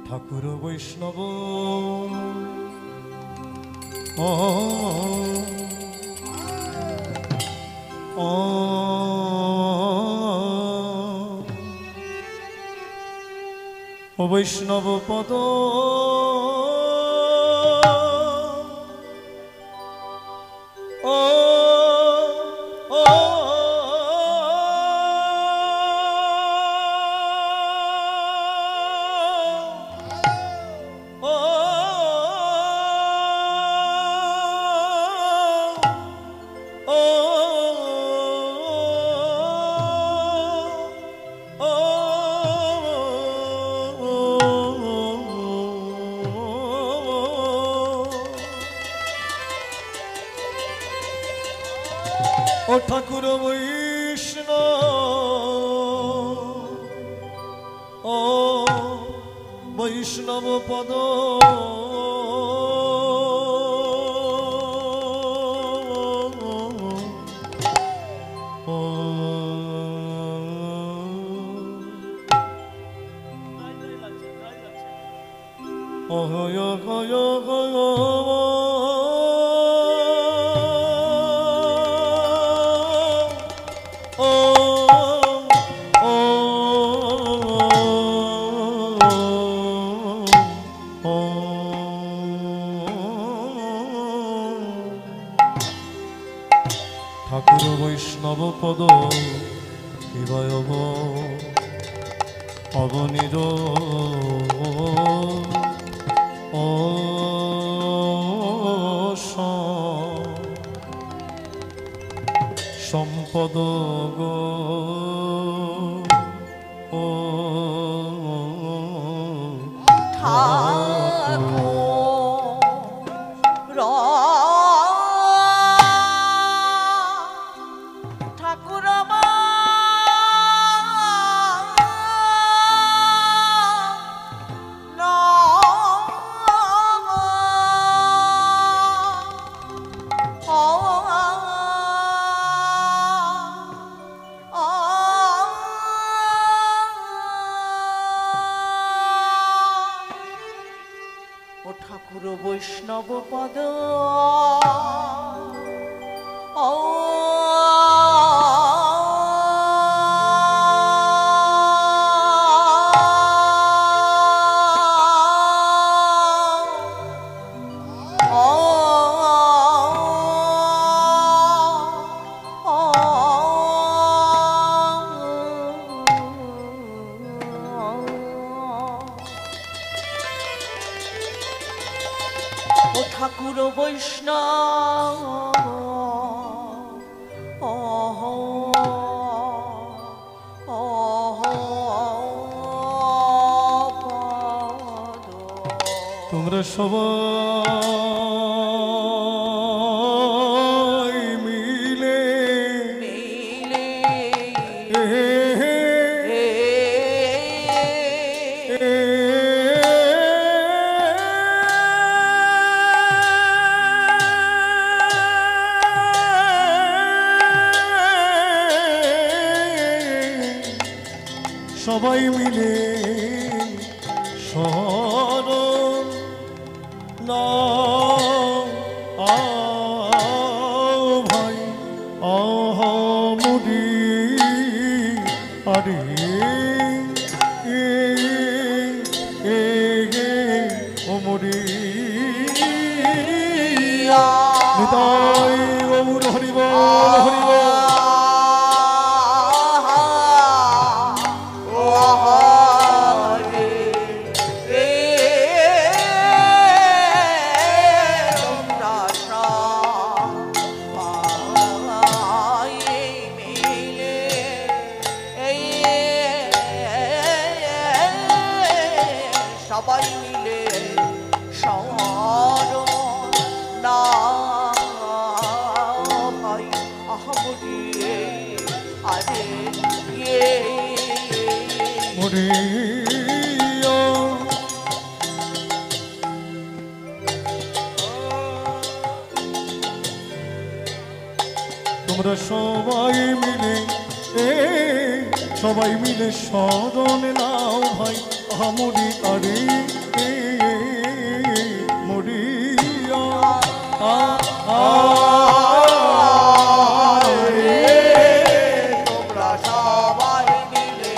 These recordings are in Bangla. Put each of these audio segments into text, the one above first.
ঠাকুর বৈষ্ণব বৈষ্ণব পদ ও ঠাকুর বৈষ্ণব পদ ঠাকুর বৈষ্ণব পদ শিবায়ব অবনির সম্পদ গো ঠাকুর বৈষ্ণব পদ ঠাকুর বৈষ্ণব তোমরা সবাই মিলে সবাই মিলে শরণ নাও ভাই মুড়ি আরে ও মুড়ি নিতাই গৌর হরিব হরিব সবাই মিলে শরণ নাও ভাই আহমদি আরে তোমরা সবাই মিলে শরণ নাও ভাই আমরি আরে মরিয়া তোমরা সবাই মিলে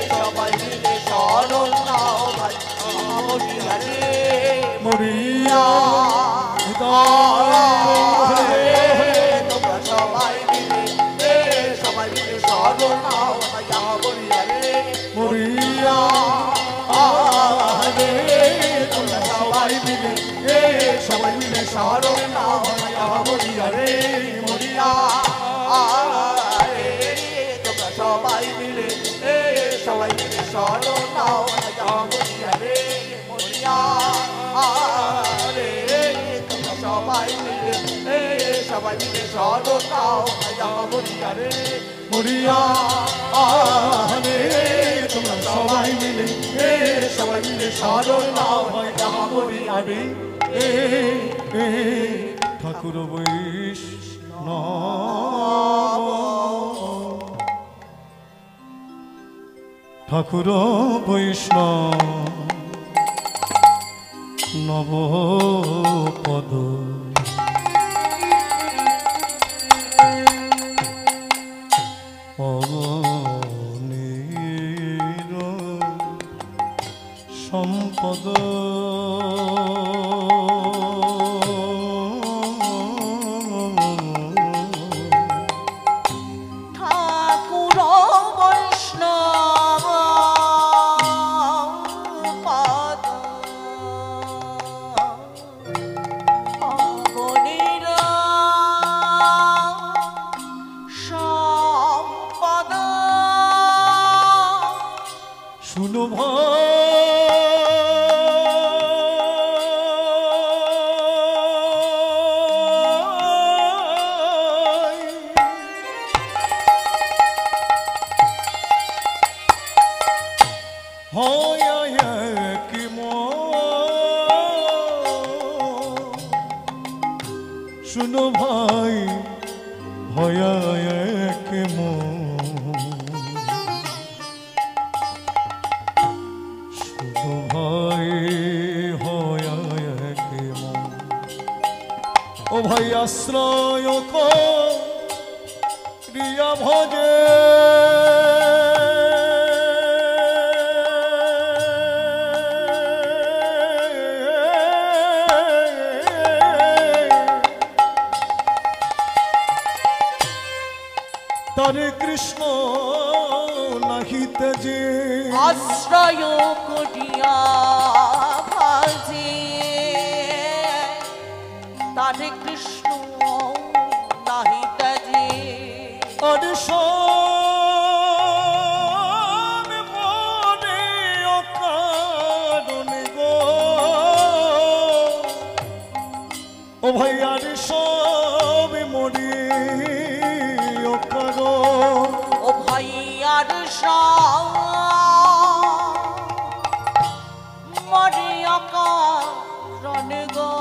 সবাই মিলে শরণ নাও ভাই মরিয়া রে মরিয়া তোমরা সবাই মিলে শরণ নাও ভাই মরিয়া রে মরিয়া রে তোমরা সবাই মিলে শরণ নাও ভাই মরিয়া রে মরিয়া তোমরা সবাই মিলে শরণ নাও ভাই মরিয়া রে মরিয়া রে তোমরা সবাই মিলে শরণ নাও ভাই মরিয়া রে মরিয়া রে তোমরা সবাই মিলে শরণ নাও ভাই মরিয়া রে ঠাকুর বৈষ্ণব ঠাকুর বৈষ্ণব নবপদ অবনীর সম্পদ ঠাকুর বৈষ্ণব পদ অবনীর সম্পদ শুনো ভাই হয় এক শুনো ভাই হয় এক শুনো ভাই হয় এক ও ভাই আশ্রয় রিয়া ভজে তারে কৃষ্ণ নাহিতে যে আশ্রয় করিয়া ভাজে তারে কৃষ্ণ নাহি তাজে আরে সব মনে অকারণে গো ও ভাই আরে সব মনে অকারণ ও ভাই আর মরে অকারণ গো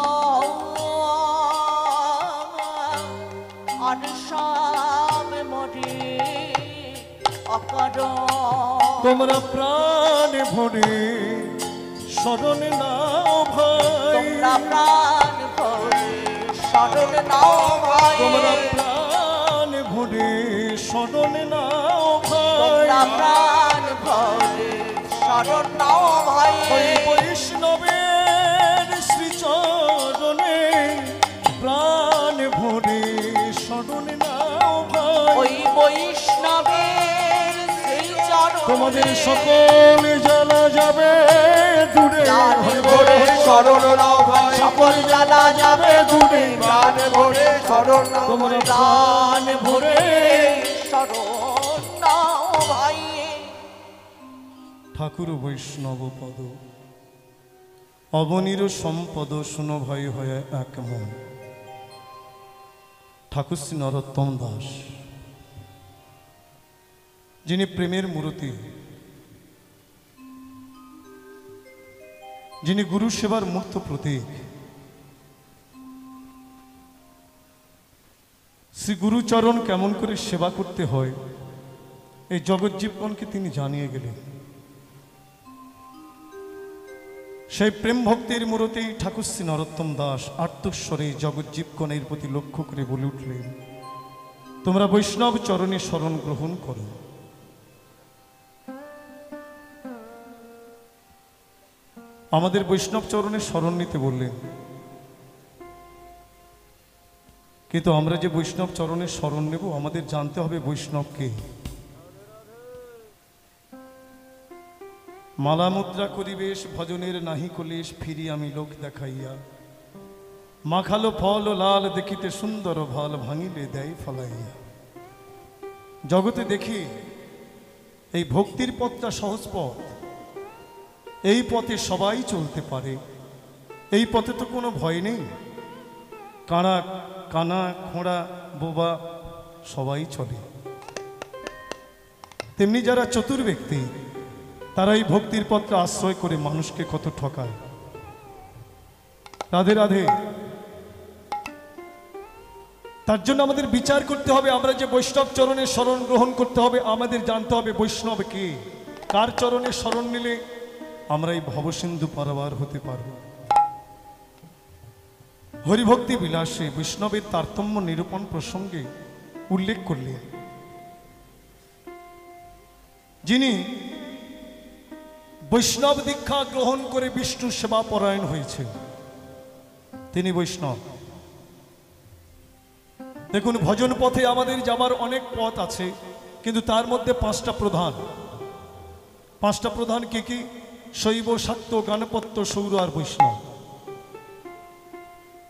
আর সব মরে অকারণ তোমরা প্রাণ ভরে শরণ নাও ভাই তোমরা প্রাণ ভরে শরণ নাও ভাই তোমরা প্রাণ ভরে শরণ নাও ভাই তোমরা প্রাণ ভরে শরণ নাও ভাই ওই বৈষ্ণবের শ্রীচরণে প্রাণ ভরে শরণ নাও ভাই ওই বৈষ্ণবের সেই চরণ তোমাদের সকল জ্বালা যাবে দূরে প্রাণ হরি ভরে বল। শরণ নাও ভাই সকল জ্বালা যাবে দূরে প্রাণ ভরে শরণ নাও তোমরা প্রাণ প্রাণ ভরে শরণ নাও ভাই ঠাকুর বৈষ্ণব পদ অবনীর সম্পদ শুনো ভাই হয়ে এক মন ঠাকুর শ্রী নরোত্তম দাস যিনি প্রেমের মূর্তি যিনি গুরু সেবার মূর্ত প্রতীক শ্রী গুরুচরণ কেমন করে সেবা করতে হয় এই জগজ্জীবগণকে তিনি জানিয়ে গেলেন সেই প্রেম ভক্তির মূরতি ঠাকুর শ্রী নরোত্তম দাস আর্তস্বরে জগজ্জীবগণের প্রতি লক্ষ্য করে বলে উঠলেন, তোমরা বৈষ্ণব চরণে শরণ গ্রহণ করো। আমাদের বৈষ্ণব চরণে শরণ নিতে বললেন, কিন্তু আমরা যে বৈষ্ণব চরণে শরণ নেব আমাদের জানতে হবে বৈষ্ণব কে। মালা মুদ্রা করিবেশ ভজনের নাহি কলেশ, ফিরি আমি লোক দেখাইয়া, মাখালো ফল লাল দেখিতে সুন্দর ভাল, ভাঙিলে দেয় ফলাইয়া। জগতে দেখি এই ভক্তির পথটা সহজ পথ, এই পথে সবাই চলতে পারে, এই পথে তো কোনো ভয় নেই। কানা কানা খোঁড়া বোবা সবাই চলে। তেমনি যারা চতুর ব্যক্তি তারা এই ভক্তির পথটা আশ্রয় করে মানুষকে কত ঠকায়। রাধে রাধে। তার জন্য আমাদের বিচার করতে হবে, আমরা যে বৈষ্ণব চরণে শরণ গ্রহণ করতে হবে আমাদের জানতে হবে বৈষ্ণব কে, কার চরণে শরণ নিলে আমরা এই ভবসিন্ধু পারাবার হতে পারব। হরিভক্তি বিলাসে বৈষ্ণবের তারতম্য নিরূপণ প্রসঙ্গে উল্লেখ করলেন, যিনি বৈষ্ণব দীক্ষা গ্রহণ করে বিষ্ণু সেবা পরায়ণ হয়েছে তিনি বৈষ্ণব। দেখুন, ভজন পথে আমাদের যাবার অনেক পথ আছে, কিন্তু তার মধ্যে পাঁচটা প্রধান কি কি? শৈব, শাক্ত, গানপত্য, সৌর আর বৈষ্ণব।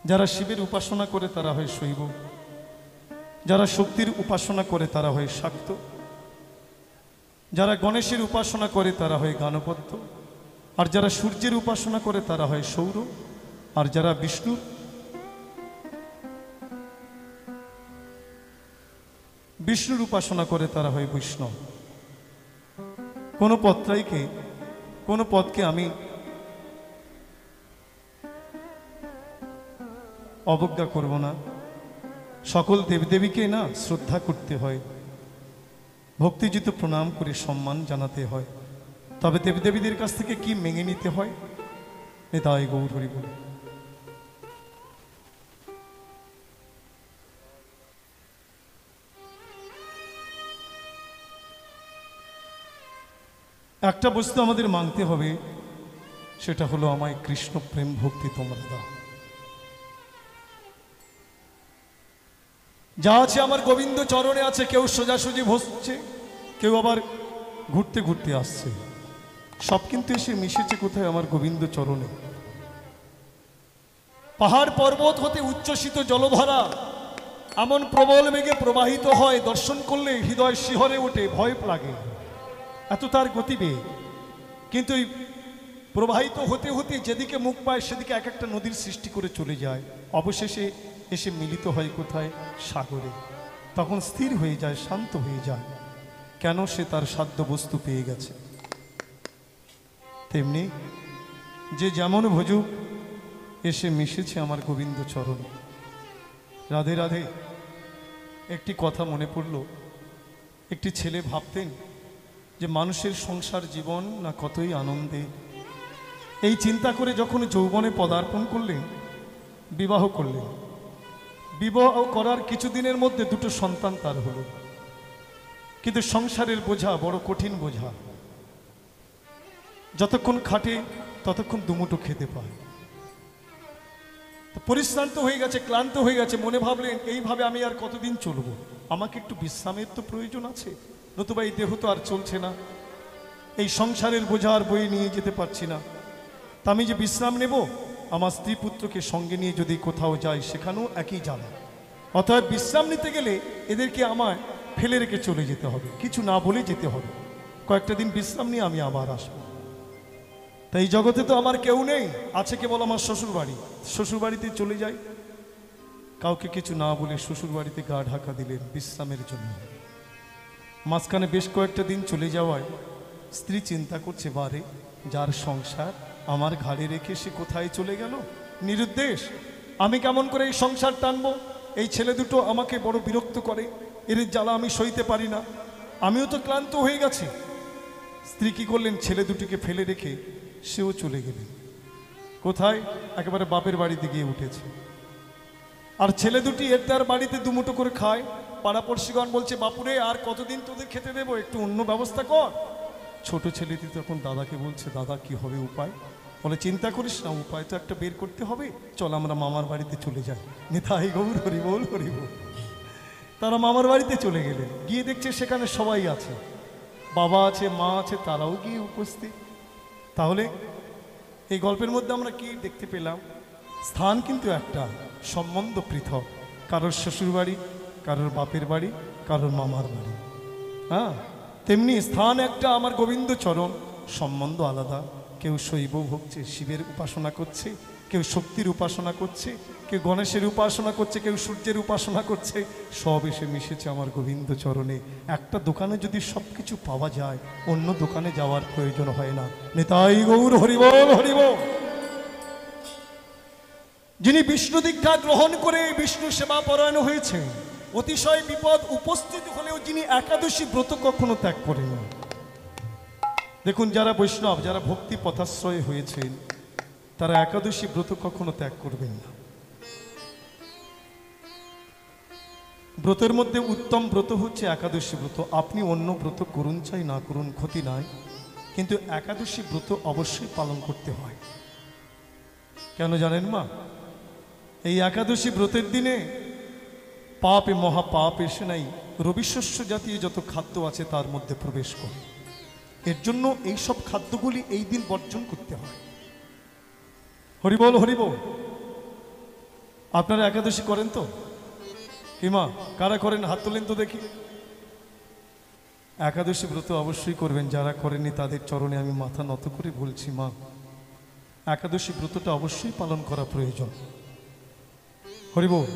যারা শিবের উপাসনা করে তারা হয় শৈব, যারা শক্তির উপাসনা করে তারা হয় শাক্ত, যারা গণেশের উপাসনা করে তারা হয় গানপত্য, আর যারা সূর্যের উপাসনা করে তারা হয় সৌর, আর যারা বিষ্ণুর উপাসনা করে তারা হয় বৈষ্ণব। কোনো পথকে আমি অবজ্ঞা করব না। সকল দেবদেবীকে না শ্রদ্ধা করতে হয়, ভক্তিযুক্ত প্রণাম করে সম্মান জানাতে হয়, তবে দেবদেবীদের কাছ থেকে কি মেনে নিতে হয় তাই গৌর হরি বলে। একটা বস্তু আমাদের মানতে হবে, সেটা হলো আমায় কৃষ্ণ প্রেম ভক্তি তোমরা দাও। যা আছে আমার গোবিন্দ চরণে আছে। কেউ সোজাসুজি বসছে, কেউ আবার ঘুরতে ঘুরতে আসছে, সব কিন্তু এসে মিশেছে কোথায়? আমার গোবিন্দ চরণে। পাহাড় পর্বত হতে উচ্ছ্বসিত জলধারা এমন প্রবল বেগে প্রবাহিত হয়, দর্শন করলে হৃদয় শিহরে ওঠে, ভয় লাগে, এত তার গতিবেগ। কিন্তু এই প্রবাহিত হতে হতে যেদিকে মুখ পায় সেদিকে এক একটা নদীর সৃষ্টি করে চলে যায়, অবশেষে এসে মিলিত হয় কোথায়? সাগরে। তখন স্থির হয়ে যায়, শান্ত হয়ে যায়, কেন? সে তার সাধ্য বস্তু পেয়ে গেছে। তেমনি যে যেমন ভজুক এসে মিশেছে আমার গোবিন্দ চরণ। রাধে রাধে। একটি কথা মনে পড়ল, একটি ছেলে ভাবতেন যে মানুষের সংসার জীবন না কতই আনন্দে। এই চিন্তা করে যখন যৌবনে পদার্পণ করলেন, বিবাহ করলেন, বিবাহ করার কিছুদিনের মধ্যে দুটো সন্তান তার হলো। কিন্তু সংসারের বোঝা বড় কঠিন বোঝা, যতক্ষণ খাটে ততক্ষণ দুমুটো খেতে পায়। পরিশ্রান্ত হয়ে গেছে, ক্লান্ত হয়ে গেছে, মনে ভাবলেন এইভাবে আমি আর কতদিন চলবো, আমাকে একটু বিশ্রামের তো প্রয়োজন আছে, নতুবা এই দেহ তো আর চলছে না, এই সংসারের বোঝা আর বয়ে নিয়ে যেতে পারছি না। তা আমি যে বিশ্রাম নেব, আমার স্ত্রী পুত্রকে সঙ্গে নিয়ে যদি কোথাও যাই সেখানেও একই জ্বালা। অতএব বিশ্রাম নিতে গেলে এদেরকে আমায় ফেলে রেখে চলে যেতে হবে, কিছু না বলে যেতে হবে, কয়েকটা দিন বিশ্রাম নিয়ে আমি আবার আসবো। তাই এই জগতে তো আমার কেউ নেই, আছে কেবল আমার শ্বশুরবাড়ি। শ্বশুরবাড়িতে চলে যাই, কাউকে কিছু না বলে শ্বশুরবাড়িতে গা ঢাকা দিলেন বিশ্রামের জন্য। মাঝখানে বেশ কয়েকটা দিন চলে যাওয়ায় স্ত্রী চিন্তা করছে, বারে যার সংসার আমার ঘাড়ে রেখে সে কোথায় চলে গেল, নিরুদ্দেশ। আমি কেমন করে এই সংসার টানবো? এই ছেলে দুটো আমাকে বড় বিরক্ত করে, এর জ্বালা আমি সইতে পারি না, আমিও তো ক্লান্ত হয়ে গেছি। স্ত্রী কি করলেন? ছেলে দুটিকে ফেলে রেখে সেও চলে গেলেন। কোথায়? একেবারে বাপের বাড়িতে গিয়ে উঠেছে। আর ছেলে দুটি এর তার বাড়িতে দুমুটো করে খায়। পাড়াপড়শিগণ বলছে, বাপুরে আর কতদিন তোদের খেতে দেবো, একটু অন্য ব্যবস্থা কর। ছোট ছেলেটি তখন দাদাকে বলছে, দাদা কি হবে উপায়? বলে, চিন্তা করিস না, উপায় তো একটা বের করতে হবে, চল আমরা মামার বাড়িতে চলে যাই। নিতাই গৌর হরি বল হরি বল। তারা মামার বাড়িতে চলে গেলেন। গিয়ে দেখছে সেখানে সবাই আছে, বাবা আছে, মা আছে, তারাও গিয়ে উপস্থিত। তাহলে এই গল্পের মধ্যে আমরা কি দেখতে পেলাম? স্থান কিন্তু একটা, সম্বন্ধ পৃথক। কারোর শ্বশুর বাড়ি, কারোর বাপের বাড়ি, কারোর মামার বাড়ি। হ্যাঁ, তেমনি স্থান একটা, আমার গোবিন্দ চরণ, সম্বন্ধ আলাদা। কেউ শৈব ভোগছে, শিবের উপাসনা করছে, কেউ শক্তির উপাসনা করছে, কেউ গণেশের উপাসনা করছে, কেউ সূর্যের উপাসনা করছে। সব এসে মিশেছে আমার গোবিন্দ চরণে। একটা দোকানে যদি সব কিছু পাওয়া যায়, অন্য দোকানে যাওয়ার প্রয়োজন হয় না। নিতাই গৌর হরিবল হরিবল। যিনি বিষ্ণু দীক্ষা গ্রহণ করে বিষ্ণু সেবা পরায়ণ হয়েছে, অতিশয় বিপদ উপস্থিত হলেও যিনি একাদশী ব্রত কখনো ত্যাগ করেন। দেখুন, যারা বৈষ্ণব, যারা ভক্তি পথাশ্রয় হয়েছেন, তারা একাদশী ব্রত কখনো ত্যাগ করবেন না। ব্রতের মধ্যে উত্তম ব্রত হচ্ছে একাদশী ব্রত। আপনি অন্য ব্রত করুন চাই না করুন, ক্ষতি নাই, কিন্তু একাদশী ব্রত অবশ্যই পালন করতে হয়। কেন জানেন মা? এই একাদশী ব্রতের দিনে পাপে মহাপাপ এসে নাই রবিশস্য জাতীয় যত খাদ্য আছে তার মধ্যে প্রবেশ করে। এর জন্য এই সব খাদ্যগুলি এই দিন বর্জন করতে হয়। হরিবল হরিবল। আপনারা একাদশী করেন তো? কি মা, কারা করেন হাত তোলেন তো দেখি। একাদশী ব্রত অবশ্যই করবেন। যারা করেননি তাদের চরণে আমি মাথা নত করে বলছি, মা, একাদশী ব্রতটা অবশ্যই পালন করা প্রয়োজন। হরিবল।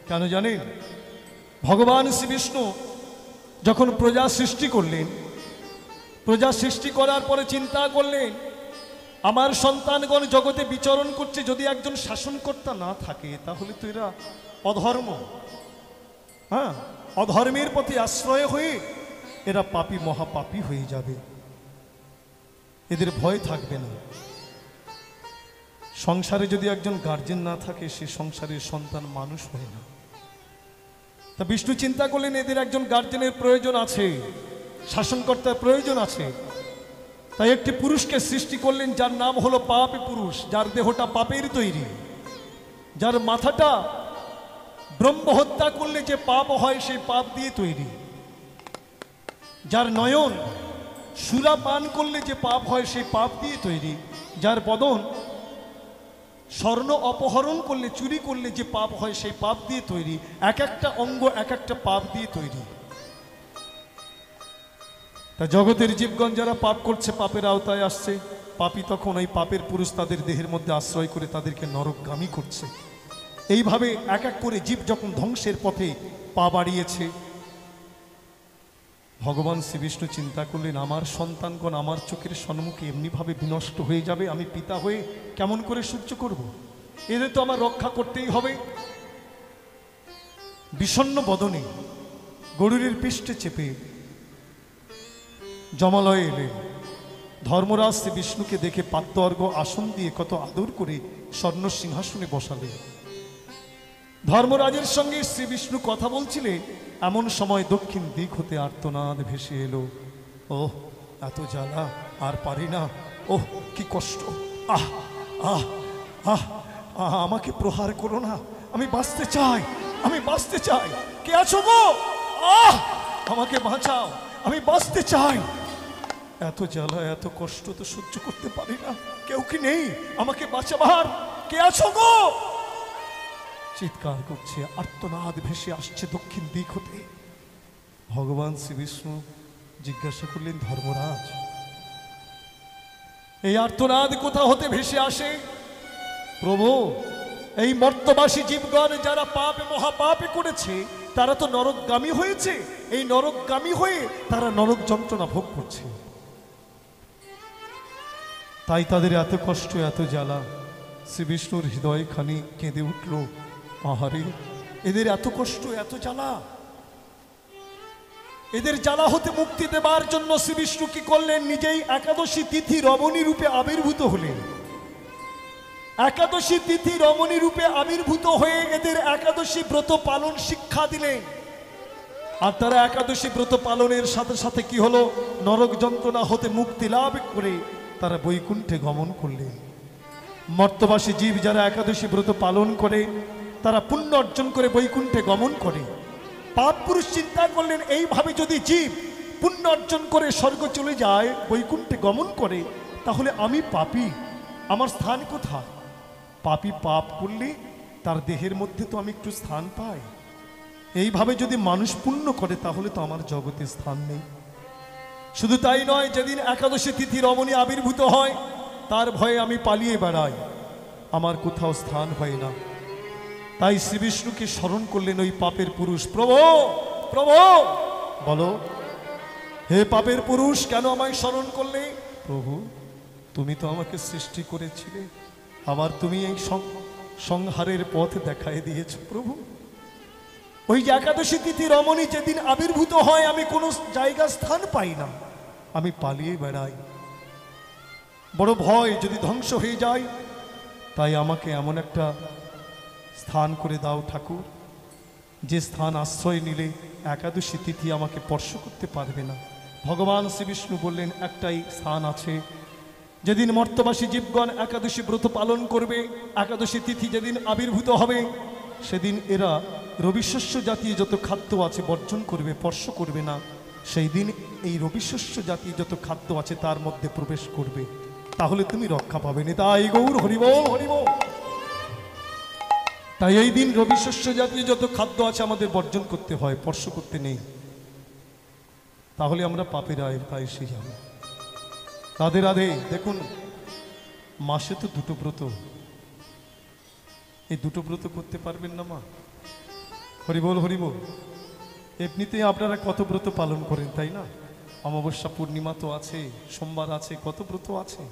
কেন জানেন? ভগবান শ্রী বিষ্ণু যখন প্রজা সৃষ্টি করলেন, প্রজা সৃষ্টি করার পরে চিন্তা করলেন, আমার সন্তানগণ জগতে বিচরণ করছে, যদি একজন শাসনকর্তা না থাকে তাহলে তো এরা অধর্ম, হ্যাঁ, অধর্মের পথে আশ্রয় হয়ে এরা পাপী মহাপাপী হয়ে যাবে, এদের ভয় থাকবে না। সংসারে যদি একজন গার্জেন না থাকে, সে সংসারের সন্তান মানুষ হয় না। তা বিষ্ণু চিন্তা করলেন, এদের একজন গার্জেনের প্রয়োজন আছে, শাসনকর্তার প্রয়োজন আছে। তাই একটি পুরুষকে সৃষ্টি করলেন, যার নাম হলো পাপী পুরুষ, যার দেহটা পাপের তৈরি, যার মাথাটা ব্রহ্ম হত্যা করলে যে পাপ হয় সেই পাপ দিয়ে তৈরি, যার নয়ন সুরা পান করলে যে পাপ হয় সেই পাপ দিয়ে তৈরি, যার বদন স্বর্ণ অপহরণ করলে, চুরি করলে যে পাপ হয় সেই পাপ দিয়ে তৈরি। এক একটা অঙ্গ এক একটা পাপ দিয়ে তৈরি। তা জগতের জীবগণ যারা পাপ করছে, পাপের আওতায় আসছে, পাপী তখন ওই পাপের পুরুষ তাদের দেহের মধ্যে আশ্রয় করে তাদেরকে নরকগামী করছে। এইভাবে এক এক করে জীব যখন ধ্বংসের পথে পা বাড়িয়েছে, ভগবান শ্রী বিষ্ণু চিন্তা করলেন, আমার সন্তানগণ আমার চোখের সম্মুখে এমনিভাবে বিনষ্ট হয়ে যাবে, আমি পিতা হয়ে কেমন করে সহ্য করব? এদের তো আমার রক্ষা করতেই হবে। বিষণ্ণ বদনে গরুরের পৃষ্ঠে চেপে জমালয়ে এলেন। ধর্মরাজ শ্রী বিষ্ণুকে দেখে পাত্তর্ঘ আসন দিয়ে কত আদর করে স্বর্ণ সিংহাসনে বসালেন। ধর্মরাজের সঙ্গে শ্রী বিষ্ণু কথা বলছিলেন, এমন সময় দক্ষিণ দিক হতে আর্তনাদ ভেসে এলো। ওহ, এত জ্বালা, আর পারি না, ওহ কি কষ্ট, আহ আহ আহ আহ, আমাকে প্রহার করো না, আমি বাঁচতে চাই, আমি বাঁচতে চাই। কে আছো গো? আহ, আমাকে বাঁচাও, আমি বাঁচতে চাই। এত জ্বালা, এত কষ্ট তো সহ্য করতে পারি না, কেউ কি নেই আমাকে বাঁচাবার? কে আছো গো? চিৎকার করছে, আর্তনাদ ভেসে আসছে দক্ষিণ দিক হতে। ভগবান শ্রী বিষ্ণু জিজ্ঞাসা করলেন, ধর্মরাজ, এই আর্তনাদ কোথা হতে ভেসে আসে? প্রভু, এই মর্তবাসী জীবগণ যারা পাপে মহাপাপে করেছে, তারা তো নরকগামী হয়েছে, এই নরকগামী হয়ে তারা নরক যন্ত্রণা ভোগ করছে, তাই তাদের এত কষ্ট, এত জ্বালা। শ্রী বিষ্ণুর হৃদয় খানি কেঁদে উঠল, আহারে, এদের এত কষ্ট, এত জ্বালা, এদের জ্বালা হতে মুক্তি দেবার জন্য শ্রী বিষ্ণু কি করলেন? নিজেই একাদশী তিথি রমণী রূপে আবির্ভূত হলেন। একাদশী তিথি রমণী রূপে আবির্ভূত হয়ে এদের একাদশী ব্রত পালন শিক্ষা দিলেন। আর তারা একাদশী ব্রত পালনের সাথে সাথে কি হলো, নরক যন্ত্রণা হতে মুক্তি লাভ করে তারা বৈকুণ্ঠে গমন করলেন। মর্তবাসী জীব যারা একাদশী ব্রত পালন করে তারা পুণ্য অর্জন করে বৈকুণ্ঠে গমন করে। পাপ পুরুষ চিন্তা করলেন, এইভাবে যদি জীব পুণ্য অর্জন করে স্বর্গ চলে যায়, বৈকুণ্ঠে গমন করে, তাহলে আমি পাপী, আমার স্থান কোথায়? পাপী পাপ করলে তার দেহের মধ্যে তো আমি একটু স্থান পাই। এইভাবে যদি মানুষ পুণ্য করে তাহলে তো আমার জগতে স্থান নেই। শুধু তাই নয়, যেদিন একাদশী তিথি রমণী আবির্ভূত হয় তার ভয়ে আমি পালিয়ে বেড়াই, আমার কোথাও স্থান হয় না। তাই শ্রী বিষ্ণুকে স্মরণ করলেন ওই পাপের পুরুষ। প্রভু, প্রভু, বলো, হে পাপের পুরুষ, কেন আমায় স্মরণ করলে? প্রভু, তুমি তো আমাকে সৃষ্টি করেছিলে, আবার তুমি এই সংহারের পথ দেখায় দিয়েছ। প্রভু, ওই যে একাদশী তিথি রমণী যেদিন আবির্ভূত হয় আমি কোনো জায়গা স্থান পাই না, আমি পালিয়ে বেড়াই, বড় ভয় যদি ধ্বংস হয়ে যায়। তাই আমাকে এমন একটা স্থান করে দাও ঠাকুর, যে স্থান আশ্রয় নিলে একাদশী তিথি আমাকে স্পর্শ করতে পারবে না। ভগবান শ্রী বিষ্ণু বললেন, একটাই স্থান আছে। যেদিন মর্তবাসী জীবগণ একাদশী ব্রত পালন করবে, একাদশী তিথি যেদিন আবির্ভূত হবে, সেদিন এরা রবিশস্য জাতীয় যত খাদ্য আছে বর্জন করবে, স্পর্শ করবে না। সেই দিন এই রবিশস্য জাতীয় যত খাদ্য আছে তার মধ্যে প্রবেশ করবে, তাহলে তুমি রক্ষা পাবে না। তাই গৌর হরিবল হরিবল। তাই এই দিন রবিশস্য জাতীয় যত খাদ্য আছে আমাদের বর্জন করতে হয়, স্পর্শ করতে নেই, তাহলে আমরা পাপের আয় এসে যাব। রাধে রাধে। দেখুন, মাসে তো দুটো ব্রত, এই দুটো ব্রত করতে পারবেন না মা? হরিবল হরিবল। এমনিতেই আপনারা কত ব্রত পালন করেন, তাই না? অমাবস্যা পূর্ণিমা তো আছে, সোমবার আছে, কত ব্রত আছে,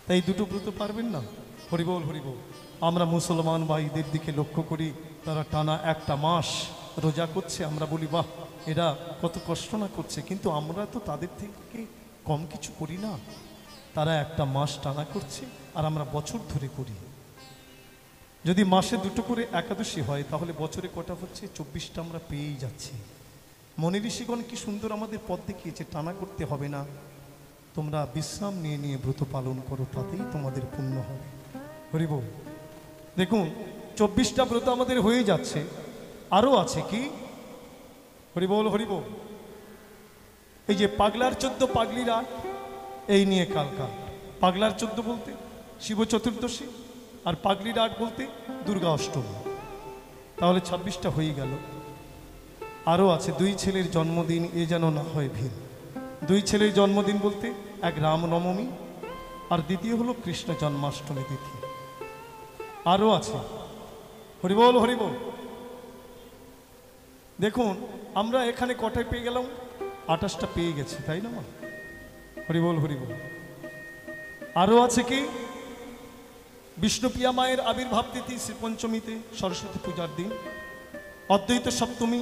তাই দুটো ব্রত পারবেন না? হরিবল হরিবল। আমরা মুসলমান ভাইদের দিকে লক্ষ্য করি, তারা টানা একটা মাস রোজা করছে, আমরা বলি বাহ, এরা কত কষ্ট না করছে, কিন্তু আমরা তো তাদের থেকে কম কিছু করি না। তারা একটা মাস টানা করছে আর আমরা বছর ধরে করি। যদি মাসে দুটো করে একাদশী হয় তাহলে বছরে কটা হচ্ছে? 24টা আমরা পেয়েই যাচ্ছি। মনি ঋষিগণ কি সুন্দর আমাদের পথ দেখিয়েছে, টানা করতে হবে না, তোমরা বিশ্রাম নিয়ে নিয়ে ব্রত পালন করো, তাতেই তোমাদের পুণ্য হবে। হরিবল। দেখুন, 24টা ব্রত আমাদের হয়ে যাচ্ছে, আরও আছে কি? হরিবল হরিবল। এই যে পাগলার 14 পাগলির 8, এই নিয়ে কালকা। পাগলার 14 বলতে শিব চতুর্দশী, আর পাগলির 8 বলতে দুর্গা অষ্টমী, তাহলে 26টা হয়ে গেল। আরও আছে 2 ছেলের জন্মদিন, এ যেন না হয় ভিড়। 2 ছেলের জন্মদিন বলতে এক রামনবমী, আর দ্বিতীয় হলো কৃষ্ণ জন্মাষ্টমী তিথি। আরও আছে। হরিবল হরিবল। দেখুন, আমরা এখানে কটায় পেয়ে গেলাম? 28টা পেয়ে গেছি, তাই না মা? হরিবল হরিবল। আরও আছে কি? বিষ্ণুপ্রিয়া মায়ের আবির্ভাব তিথি শ্রী পঞ্চমীতে, সরস্বতী পূজার দিন, অদ্বৈত সপ্তমী,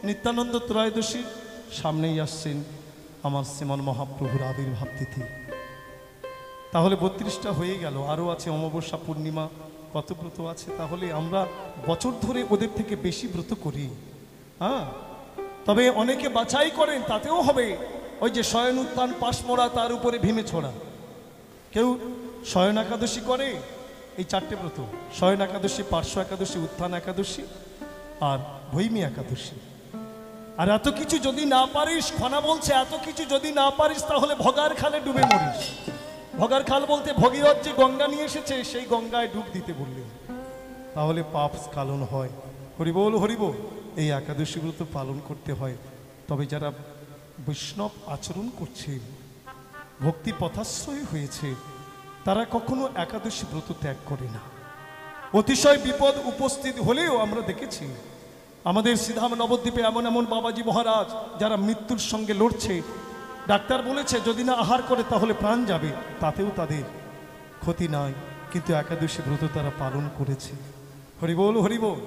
নিত্যানন্দ ত্রয়োদশী, সামনেই আসছেন আমার শ্রীমন মহাপ্রভুর আবির্ভাব তিথি। তাহলে 32টা হয়ে গেল। আরও আছে অমাবস্যা পূর্ণিমা, কত ব্রত আছে। তাহলে আমরা বছর ধরে ওদের থেকে বেশি ব্রত করি। হ্যাঁ, তবে অনেকে বাছাই করেন, তাতেও হবে। ওই যে শয়ন উত্থান পাশ মোড়া, তার উপরে ভীমে ছোড়া। কেউ শয়ন একাদশী করে, এই 4টে ব্রত, শয়ন একাদশী, পার্শ্ব একাদশী, উত্থান একাদশী আর ভৈমী একাদশী। আর এত কিছু যদি না পারিস, খনা বলছে, এত কিছু যদি না পারিস তাহলে ভগার খালে ডুবে মরিস। ভগার খাল বলতে ভগীরথ যে গঙ্গা নিয়ে এসেছে, সেই গঙ্গায় ডুব দিতে বললেন, তাহলে পাপ স্খলন হয়। হরিবল হরিবল। এই একাদশী ব্রত পালন করতে হয়। তবে যারা বৈষ্ণব আচরণ করছে, ভক্তি পথাশ্রয়ী হয়েছে, তারা কখনো একাদশী ব্রত ত্যাগ করে না। অতিশয় বিপদ উপস্থিত হলেও আমরা দেখেছি আমাদের শ্রীধাম নবদ্বীপে এমন এমন বাবাজি মহারাজ যারা মৃত্যুর সঙ্গে লড়ছে, ডাক্তার বলেছে যদি না আহার করে তাহলে প্রাণ যাবে, তাতেও তাদের ক্ষতি নাই, কিন্তু একাদশী ব্রত তারা পালন করেছে। হরিবল হরিবল।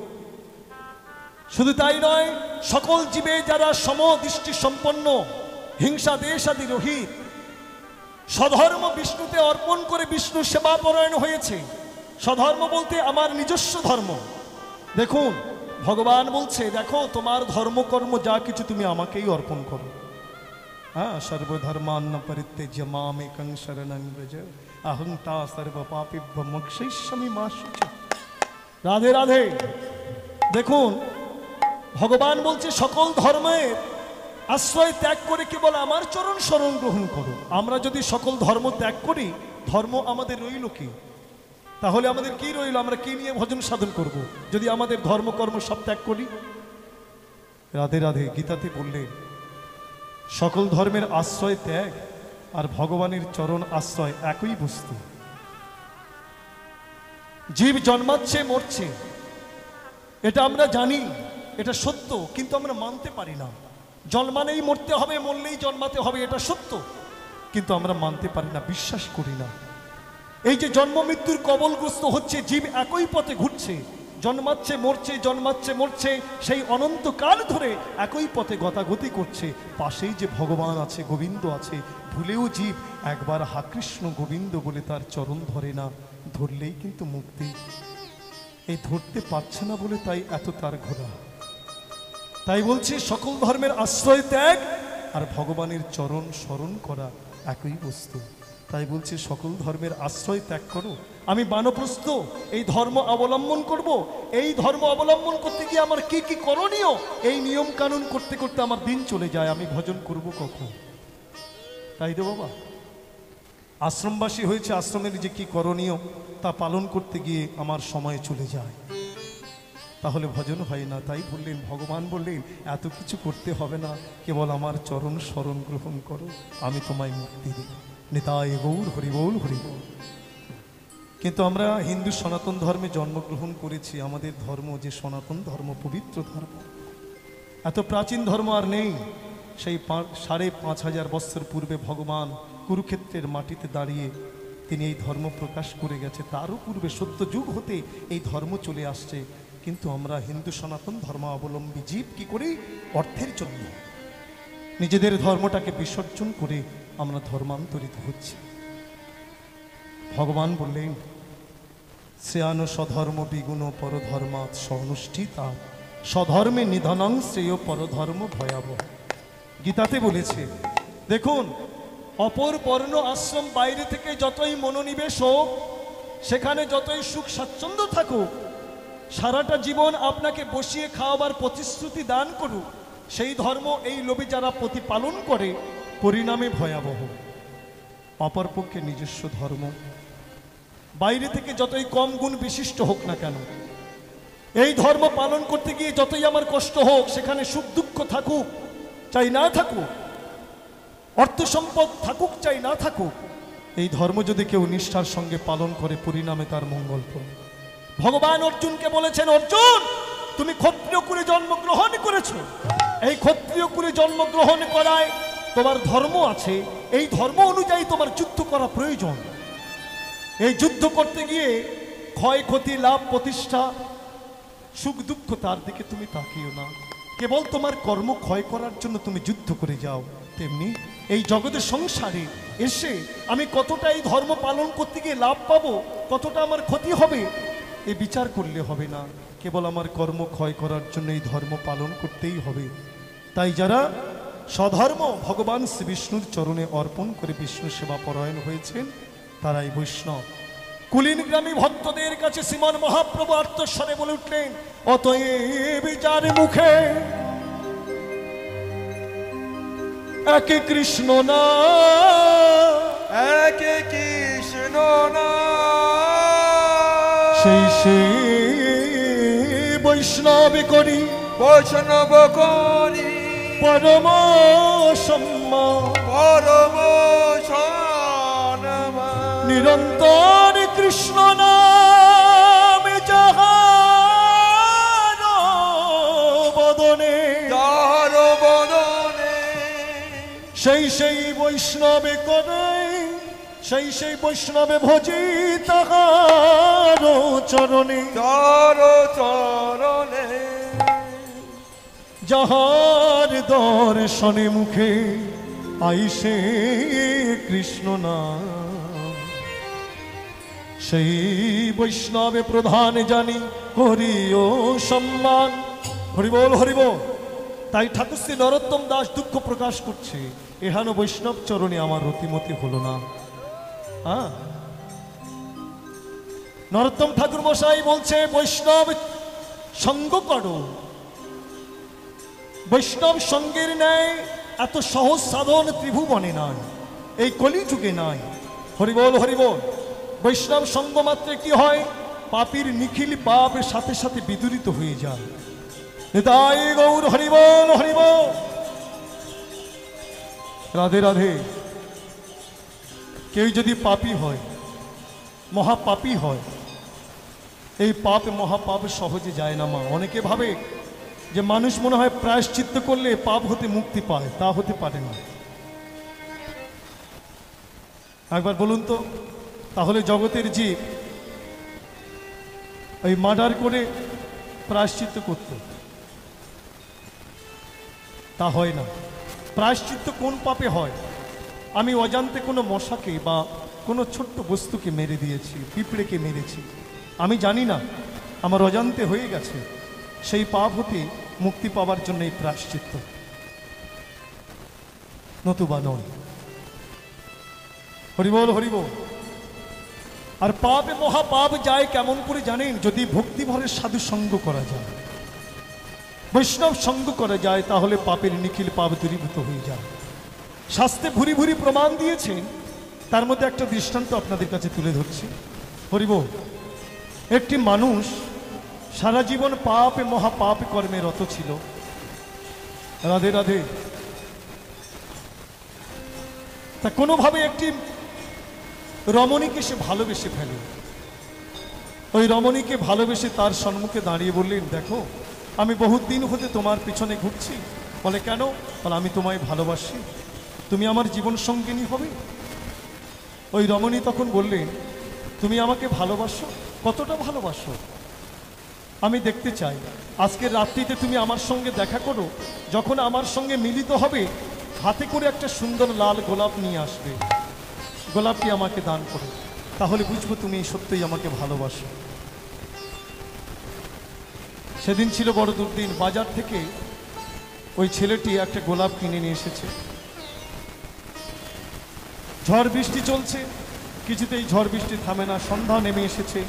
শুধু তাই নয়, সকল জীবে যারা সমদৃষ্টি সম্পন্ন, হিংসা দেশ আদি রহিত, স্বধর্ম বিষ্ণুতে অর্পণ করে বিষ্ণু সেবা পরায়ণ হয়েছে, স্বধর্ম বলতে আমার নিজস্ব ধর্ম। দেখুন ভগবান বলছে, দেখো তোমার ধর্মকর্ম যা কিছু তুমি আমাকেই অর্পণ করো। হ্যাঁ, সর্বধর্মান্ন পরিত্যজ্য মামেকং শরণং ব্রজ অহং তা সর্ব পাপেভ্যো মোক্ষয়িষ্যামি মা শুচি। রাধে রাধে। দেখুন ভগবান বলছে সকল ধর্মের আশ্রয় ত্যাগ করে কেবল আমার চরণ শরণ গ্রহণ করো। আমরা যদি সকল ধর্ম ত্যাগ করি, ধর্ম আমাদের রইল কি? তাহলে আমাদের কি রইল? আমরা কি নিয়ে ভজন সাধন করব যদি আমাদের ধর্মকর্ম সব ত্যাগ করি? রাধে রাধে। গীতাতে বললেন সকল ধর্মের আশ্রয় ত্যাগ আর ভগবানের চরণ আশ্রয় একই বস্তু। জীব জন্মাচ্ছে মরছে, এটা আমরা জানি, এটা সত্য, কিন্তু আমরা মানতে পারি না। জন্মানেই মরতে হবে, মরলেই জন্মাতে হবে, এটা সত্য, কিন্তু আমরা মানতে পারি না, বিশ্বাস করি না। এই যে জন্ম মৃত্যুর কবলগ্রস্ত হচ্ছে, জীব একই পথে ঘুরছে, জন্মাচ্ছে মরছে, জন্মাচ্ছে মরছে, সেই অনন্তকাল ধরে একই পথে গতাগতি করছে। পাশেই যে ভগবান আছে, গোবিন্দ আছে, ভুলেও জীব একবার হা কৃষ্ণ গোবিন্দ বলে তার চরণ ধরে না, ধরলেই কিন্তু মুক্তি। এই ধরতে পারছে না বলে তাই এত তার ঘোরা। তাই বলছি সকল ধর্মের আশ্রয় ত্যাগ আর ভগবানের চরণ স্মরণ করা একই বস্তু। তাই বলছি সকল ধর্মের আশ্রয় ত্যাগ করো। আমি বানপ্রস্থ এই ধর্ম অবলম্বন করব। এই ধর্ম অবলম্বন করতে গিয়ে আমার কি কি করণীয়, এই নিয়ম কানুন করতে করতে আমার দিন চলে যায়, আমি ভজন করব কখন? তাই তো বাবা, আশ্রমবাসী হয়েছে, আশ্রমের যে কি করণীয় তা পালন করতে গিয়ে আমার সময় চলে যায়, তাহলে ভজন হয় না। তাই বললেন, ভগবান বললেন এত কিছু করতে হবে না, কেবল আমার চরণ শরণ গ্রহণ করো, আমি তোমায় মুক্তি দিই। নিতাই গৌর হরিবোল হরিবোল। কিন্তু আমরা হিন্দু সনাতন ধর্মে জন্মগ্রহণ করেছি। আমাদের ধর্ম যে সনাতন ধর্ম, পবিত্র ধর্ম, এত প্রাচীন ধর্ম আর নেই। সেই 5,500 বছর পূর্বে ভগবান কুরুক্ষেত্রের মাটিতে দাঁড়িয়ে তিনি এই ধর্ম প্রকাশ করে গেছে। তারও পূর্বে সত্য যুগ হতে এই ধর্ম চলে আসছে। কিন্তু আমরা হিন্দু সনাতন ধর্মাবলম্বী জীব কি করি? অর্থের জন্য নিজেদের ধর্মটাকে বিসর্জন করে আমরা ধর্মান্তরিত হচ্ছি। ভগবান বললেন, শ্রেয়ান স্বধর্ম বিগুণ পরধর্মাৎ সনুষ্ঠিতা স্বধর্মে নিধনং শ্রেয় পরধর্ম ভয়াবহ। গীতাতে বলেছে, দেখুন অপর বর্ণ আশ্রম বাইরে থেকে যতই মনোনিবেশ হোক, সেখানে যতই সুখ স্বাচ্ছন্দ্য থাকুক, সারাটা জীবন আপনাকে বসিয়ে খাওয়াবার প্রতিশ্রুতি দান করুক, সেই ধর্ম এই লোভে যারা প্রতিপালন করে পরিণামে ভয়াবহ। অপরপক্ষে নিজস্ব ধর্ম বাইরে থেকে যতই কম গুণ বিশিষ্ট হোক না কেন, এই ধর্ম পালন করতে গিয়ে যতই আমার কষ্ট হোক, সেখানে সুখ দুঃখ থাকুক চাই না থাকুক, অর্থ সম্পদ থাকুক চাই না থাকুক, এই ধর্ম যদি কেউ নিষ্ঠার সঙ্গে পালন করে পরিণামে তার মঙ্গল ফল। ভগবান অর্জুনকে বলেছেন, অর্জুন তুমি ক্ষত্রিয় কুলে জন্মগ্রহণ করেছো, এই ক্ষত্রিয় কুলে জন্মগ্রহণ করায় তোমার ধর্ম আছে, এই ধর্ম অনুযায়ী তোমার যুদ্ধ করা প্রয়োজন। এই যুদ্ধ করতে গিয়ে ক্ষয়ক্ষতি, লাভ, প্রতিষ্ঠা, সুখ দুঃখ তার দিকে তুমি তাকিও না, কেবল তোমার কর্ম ক্ষয় করার জন্য তুমি যুদ্ধ করে যাও। তেমনি এই জগতের সংসারে এসে আমি কতটা এই ধর্ম পালন করতে গিয়ে লাভ পাবো, কতটা আমার ক্ষতি হবে, এই বিচার করলে হবে না, কেবল আমার কর্ম ক্ষয় করার জন্য এই ধর্ম পালন করতেই হবে। তাই যারা স্বধর্ম ভগবান শ্রী বিষ্ণুর চরণে অর্পণ করে বিষ্ণু সেবা পরায়ণ হয়েছেন, তারাই বৈষ্ণব। কুলীন গ্রামী ভক্তদের কাছে শ্রীমান মহাপ্রভু আর্তস্বরে বলে উঠলেন, অতএব যার মুখে একে কৃষ্ণ না, একে কৃষ্ণ না, সেই সে বৈষ্ণব করি, বৈষ্ণব করি পরম সম্মান, পরম সম্মান, নিরন্তর কৃষ্ণ নাম যাহার বদনে, যাহার বদনে সেই সেই বৈষ্ণবে করে, সেই সেই বৈষ্ণবে ভজি তাহার চরণে, যার চরণে, যাহার দর্শনে মুখে আইসে কৃষ্ণ নাম, সেই বৈষ্ণবে প্রধান জানি হরি ও সম্মান। হরিবল হরিবল। তাই ঠাকুর শ্রী নরোত্তম দাস দুঃখ প্রকাশ করছে, এহানো বৈষ্ণব চরণে আমার রতিমতি হলো না। হ্যাঁ, নরোত্তম ঠাকুর মশাই বলছে বৈষ্ণব সঙ্গ করো। বৈষ্ণব সঙ্গের ন্যায় এত সহজ সাধন ত্রিভুবনে নাই, এই কলিযুগে নাই। হরিবল হরিবল। বৈষ্ণব সঙ্গ মাত্রে কি হয়? পাপীর নিখিল পাপের সাথে সাথে বিদূরিত হয়ে যায়। নিতাই গৌর হরিবল হরিবল। রাধে রাধে। কেউ যদি পাপী হয়, মহাপাপী হয়, এই পাপ মহাপাপ সহজে যায় না মা। অনেকে ভাবে যে মানুষ মনে হয় প্রায়শ্চিত্ত করলে পাপ হতে মুক্তি পায়, তা হতে পারে না। একবার বলুন তো, তাহলে জগতের জীব ওই মার্ডার করে প্রায়শ্চিত্ত করত? তা হয় না। প্রায়শ্চিত্ত কোন পাপে হয়? আমি অজান্তে কোনো মশাকে বা কোনো ছোট্ট বস্তুকে মেরে দিয়েছি, পিঁপড়েকে মেরেছি, আমি জানি না, আমার অজান্তে হয়ে গেছে, সেই পাপ হতে মুক্তি পাওয়ার জন্য এই প্রায়শ্চিত্ত, নতুবা নয়। হরিবল হরিবল। আর পাপে মহাপাপ যায় কেমন করে জানেন? যদি ভক্তি ভরে সাধু সঙ্গ করা যায়, বৈষ্ণব সঙ্গ করা যায়, তাহলে পাপের নিখিল পাপ দূরীভূত হয়ে যায়। শাস্ত্রে ভুরি ভুরি প্রমাণ দিয়েছেন, তার মধ্যে একটা দৃষ্টান্ত আপনাদের কাছে তুলে ধরছি। হরিবল। একটি মানুষ সারা জীবন পাপে মহাপাপ কর্মে রত ছিল। রাধে রাধে। তা কোনোভাবে একটি রমণীকে সে ভালোবেসে ফেলে। ওই রমণীকে ভালোবেসে তার সম্মুখে দাঁড়িয়ে বললেন, দেখো আমি বহুত দিন হতে তোমার পিছনে ঘুরছি। বলে কেন? বলে আমি তোমায় ভালোবাসি, তুমি আমার জীবন সঙ্গিনী হবে। ওই রমণী তখন বললেন, তুমি আমাকে ভালোবাসো? কতটা ভালোবাসো? আমি দেখতে চাই আজকের রাত্রিতে তুমি আমার সঙ্গে দেখা করো, যখন আমার সঙ্গে মিলিত হবে হাতে করে একটা সুন্দর লাল গোলাপ নিয়ে আসবে, গোলাপটি আমাকে দান করো, তাহলে বুঝবো তুমি সত্যিই আমাকে ভালোবাসো। সেদিন ছিল বড় দুর্দিন। বাজার থেকে ওই ছেলেটি একটা গোলাপ কিনে নিয়ে এসেছে। ঝড় বৃষ্টি চলছে, কিছুতেই ঝড় বৃষ্টি থামে না। সন্ধ্যা নেমে এসেছে,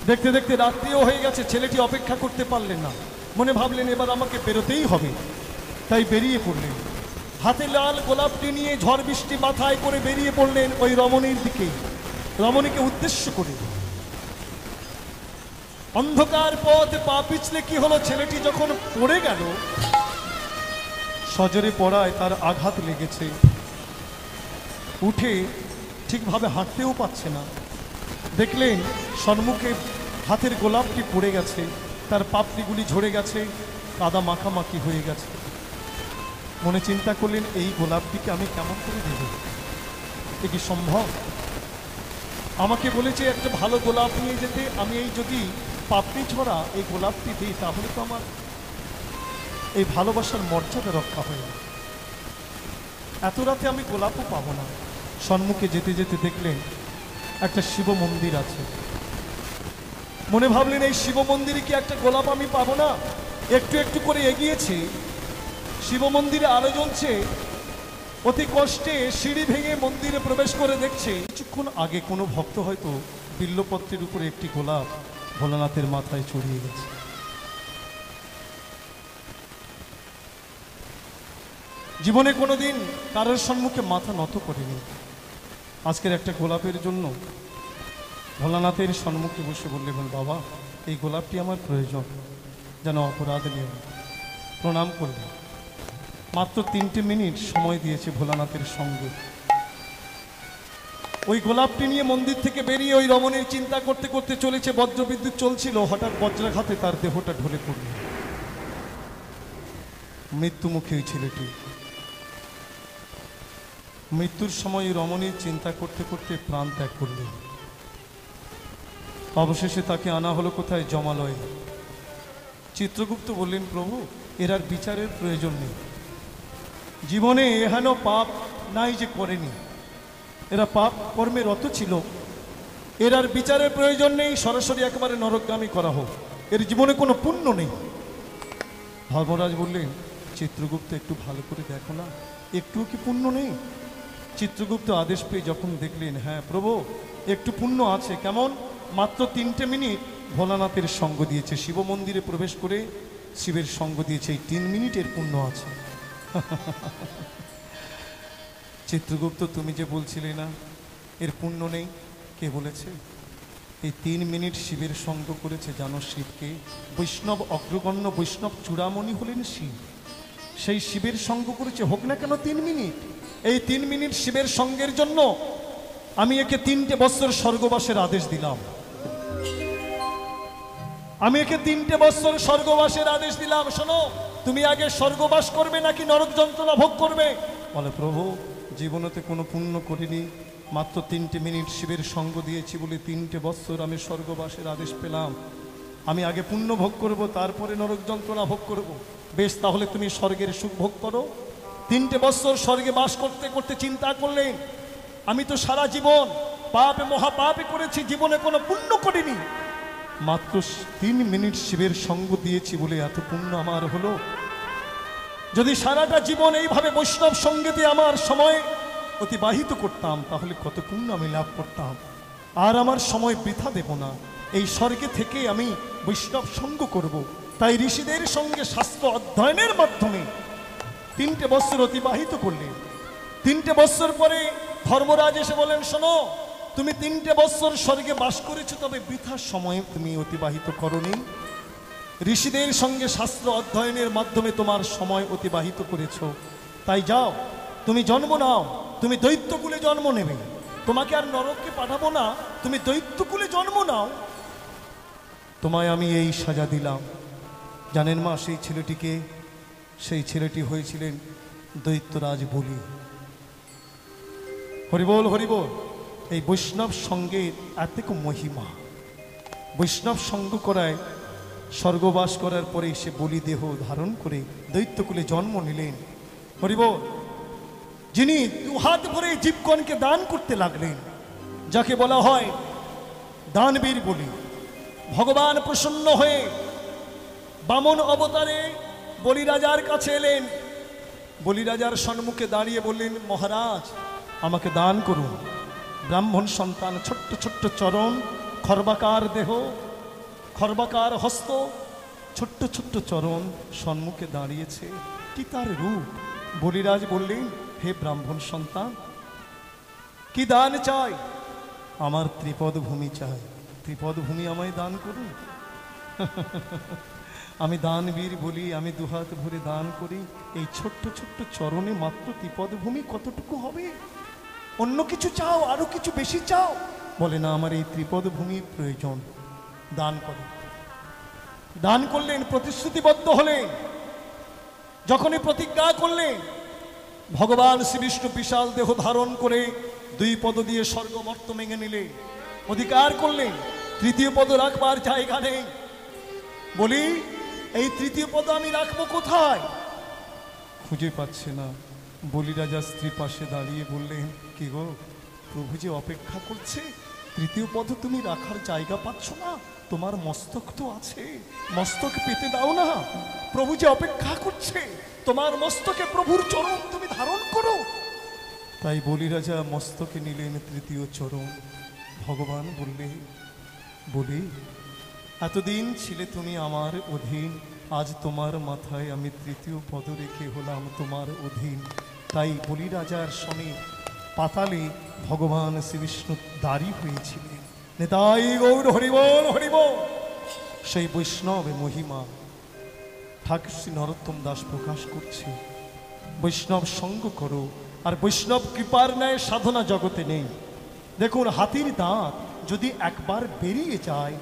দেখতে দেখতে রাত্রিও হয়ে গেছে। ছেলেটি অপেক্ষা করতে পারলেন না, মনে ভাবলেন এবার আমাকে বেরোতেই হবে, তাই বেরিয়ে পড়লেন। হাতে লাল গোলাপটি নিয়ে ঝড় বৃষ্টি মাথায় করে বেরিয়ে পড়লেন ওই রমণীর দিকে, রমণীকে উদ্দেশ্য করে। অন্ধকার পথ পা পিছলে কি হলো, ছেলেটি যখন পড়ে গেল, সজোরে পড়ায় তার আঘাত লেগেছে, উঠে ঠিকভাবে হাঁটতেও পারছে না। দেখলেন সম্মুখে হাতের গোলাপটি পড়ে গেছে, তার পাপড়িগুলি ঝরে গেছে, কাদা মাখামাখি হয়ে গেছে। মনে চিন্তা করলেন, এই গোলাপটিকে আমি কেমন করে দেব? এ কি সম্ভব? আমাকে বলেছে একটা ভালো গোলাপ নিয়ে যেতে, আমি এই যদি পাপড়ি ঝরা এই গোলাপটি দিই, তাহলে তো আমার এই ভালোবাসার মর্যাদা রক্ষা হয়ে যাবে। এত রাতে আমি গোলাপও পাবো না। সম্মুখে যেতে যেতে দেখলেন একটা শিব মন্দির আছে। মনে ভাবলেন এই শিব মন্দিরে কি একটা গোলাপ আমি পাবো না? একটু একটু করে এগিয়েছে, শিব মন্দিরে আলো জ্বলছে। অতি কষ্টে সিঁড়ি ভেঙে মন্দিরে প্রবেশ করে দেখছে কিছুক্ষণ আগে কোনো ভক্ত হয়তো বিল্লপত্রের উপরে একটি গোলাপ ভোলানাথের মাথায় চড়িয়ে গেছে। জীবনে কোনোদিন কারোর সম্মুখে মাথা নত করেনি, আজকের একটা গোলাপের জন্য ভোলানাথের সম্মুখে বসে বললেন, বাবা এই গোলাপটি আমার প্রয়োজন, যেন অপরাধ নিয়ে প্রণাম করলেন। মাত্র 3টে মিনিট সময় দিয়েছে ভোলানাথের সঙ্গে। ওই গোলাপটি নিয়ে মন্দির থেকে বেরিয়ে ওই রমণীর চিন্তা করতে করতে চলেছে। বজ্রবিদ্যুৎ চলছিল, হঠাৎ বজ্রাঘাতে তার দেহটা ঢলে পড়ল। মৃত্যুমুখী ওই ছেলেটি। মৃত্যুর সময় রমণীর চিন্তা করতে করতে প্রাণ ত্যাগ করলেন। অবশেষে তাকে আনা হলো কোথায়? জমালয়ে। চিত্রগুপ্ত বললেন, প্রভু এর আর বিচারের প্রয়োজন নেই, জীবনে এহেন পাপ নাই যে করেনি, এরা পাপ কর্মে রত ছিল, এর আর বিচারের প্রয়োজন নেই, সরাসরি একেবারে নরকগামী করা হোক, এর জীবনে কোনো পুণ্য নেই। ধর্মরাজ বললেন, চিত্রগুপ্ত একটু ভালো করে দেখো না, একটুও কি পুণ্য নেই? চিত্রগুপ্ত আদেশ পেয়ে যখন দেখলেন, হ্যাঁ প্রভু একটু পুণ্য আছে। কেমন? মাত্র 3টে মিনিট ভোলানাথের সঙ্গ দিয়েছে, শিব মন্দিরে প্রবেশ করে শিবের সঙ্গ দিয়েছে, এই 3 মিনিটের পুণ্য আছে। চিত্রগুপ্ত তুমি যে বলছিলে না এর পুণ্য নেই, কে বলেছে? এই 3 মিনিট শিবের সঙ্গ করেছে, জানো শিবকে? বৈষ্ণব অগ্রগণ্য বৈষ্ণব চূড়ামণি হলেন শিব, সেই শিবের সঙ্গ করেছে। হোক না কেন 3 মিনিট, এই 3 মিনিট শিবের সঙ্গের জন্য আমি একে 3টে বৎসর স্বর্গবাসের আদেশ দিলাম। আমি একে 3টে বৎসর স্বর্গবাসের আদেশ দিলাম। শোনো, তুমি আগে স্বর্গবাস করবে নাকি নরক যন্ত্রণা ভোগ করবে? বলে, প্রভু জীবনেতে কোনো পুণ্য করিনি, মাত্র 3টে মিনিট শিবের সঙ্গ দিয়েছি বলে 3টে বৎসর আমি স্বর্গবাসের আদেশ পেলাম। আমি আগে পুণ্য ভোগ করব, তারপরে নরক যন্ত্রণা ভোগ করব। বেশ, তাহলে তুমি স্বর্গের সুখ ভোগ করো। 3টে বৎসর স্বর্গে বাস করতে করতে চিন্তা করলেন, আমি তো সারা জীবন পাপে মহাপাপে করেছি, জীবনে কোনো পুণ্য করিনি, মাত্র 3 মিনিট শিবের সঙ্গ দিয়েছি বলে এত পুণ্য আমার হলো। যদি সারাটা জীবন এইভাবে বৈষ্ণব সঙ্গীতে আমার সময় অতিবাহিত করতাম, তাহলে কত পুণ্য আমি লাভ করতাম। আর আমার সময় বৃথা দেব না, এই স্বর্গে থেকে আমি বৈষ্ণব সঙ্গ করব। তাই ঋষিদের সঙ্গে শাস্ত্র অধ্যয়নের মাধ্যমে 3টে বৎসর অতিবাহিত করলেন। 3টে বৎসর পরে ধর্মরাজ এসে বলেন, শোনো, তুমি 3টে বৎসর স্বর্গে বাস করেছো, তবে বৃথা সময় তুমি অতিবাহিত করনি। ঋষিদের সঙ্গে শাস্ত্র অধ্যয়নের মাধ্যমে তোমার সময় অতিবাহিত করেছো, তাই যাও তুমি জন্ম নাও, তুমি দৈত্যকুলে জন্ম নেবে। তোমাকে আর নরককে পাঠাবো না, তুমি দৈত্যকুলে জন্ম নাও, তোমায় আমি এই সাজা দিলাম। জানেন মা সেই ছেলেটিকে? সেই ছেলেটি হয়েছিলেন দৈত্যরাজ বলি। হরিবোল হরিবোল। এই বৈষ্ণব সঙ্গের এত মহিমা, বৈষ্ণব সঙ্গ করায় স্বর্গবাস করার পরে সে বলি দেহ ধারণ করে দৈত্যকুলে জন্ম নিলেন। হরিবোল। যিনি 2 হাত ভরে জীবগণকে দান করতে লাগলেন, যাকে বলা হয় দানবীর বলি। ভগবান প্রসন্ন হয়ে বামন অবতারে বলিরাজার কাছে এলেন। বলিরাজার সম্মুখে দাঁড়িয়ে বললেন, মহারাজ আমাকে দান করুন। ব্রাহ্মণ সন্তান, ছোট্ট ছোট্ট চরণ, খর্বাকার দেহ, খর্বাকার হস্ত, ছোট্ট ছোট্ট চরণ সম্মুখে দাঁড়িয়েছে। কি তার রূপ! বলিরাজ বললেন, হে ব্রাহ্মণ সন্তান, কি দান চাই? আমার ত্রিপদ ভূমি চাই। ত্রিপদ ভূমি আমায় দান করুন। আমি দানবীর বলি, আমি 2 হাত ভরে দান করি। এই ছোট্ট ছোট্ট চরণে মাত্র ত্রিপদ ভূমি কতটুকু হবে? অন্য কিছু চাও, আরো কিছু বেশি চাও? বলে না, আমার এই ত্রিপদ ভূমির প্রয়োজন, দান করো। দান করলেন, প্রতিশ্রুতিবদ্ধ হলেন। যখনই প্রতিজ্ঞা করলেন, ভগবান শ্রীবিষ্ণু বিশাল দেহ ধারণ করে 2 পদ দিয়ে স্বর্গমর্ত মেঙে নিলেন, অধিকার করলেন। 3য় পদ রাখবার জায়গা নেই। বলি, এই 3য় পদ আমি রাখবো কোথায়? খুঁজে পাচ্ছে না। বলিরাজা স্ত্রী পাশে দাঁড়িয়ে বললেন, কি গো, প্রভু যে অপেক্ষা করছে, 3য় পদ তুমি রাখার জায়গা পাচ্ছ না? তোমার মস্তক তো আছে, মস্তক পেতে দাও না। প্রভু যে অপেক্ষা করছে, তোমার মস্তকে প্রভুর চরণ তুমি ধারণ করো। তাই বলিরাজা মস্তকে নিলেন 3য় চরণ। ভগবান বললে, বলি, এতদিন ছিলে তুমি আমার অধীন, আজ তোমার মাথায় আমি 3য় পদ রেখে হলাম তোমার অধীন। তাই বলিরাজার সনে পাতালে ভগবান শ্রীবিষ্ণু দাঁড়ি হয়েছিলেন। নেতাই গৌর হরিবল হরিবল। সেই বৈষ্ণব মহিমা ঠাকুর শ্রী নরোত্তম দাস প্রকাশ করছে। বৈষ্ণব সঙ্গ করো, আর বৈষ্ণব কৃপার ন্যায় সাধনা জগতে নেই। দেখুন, হাতির দাঁত যদি একবার বেরিয়ে যায়,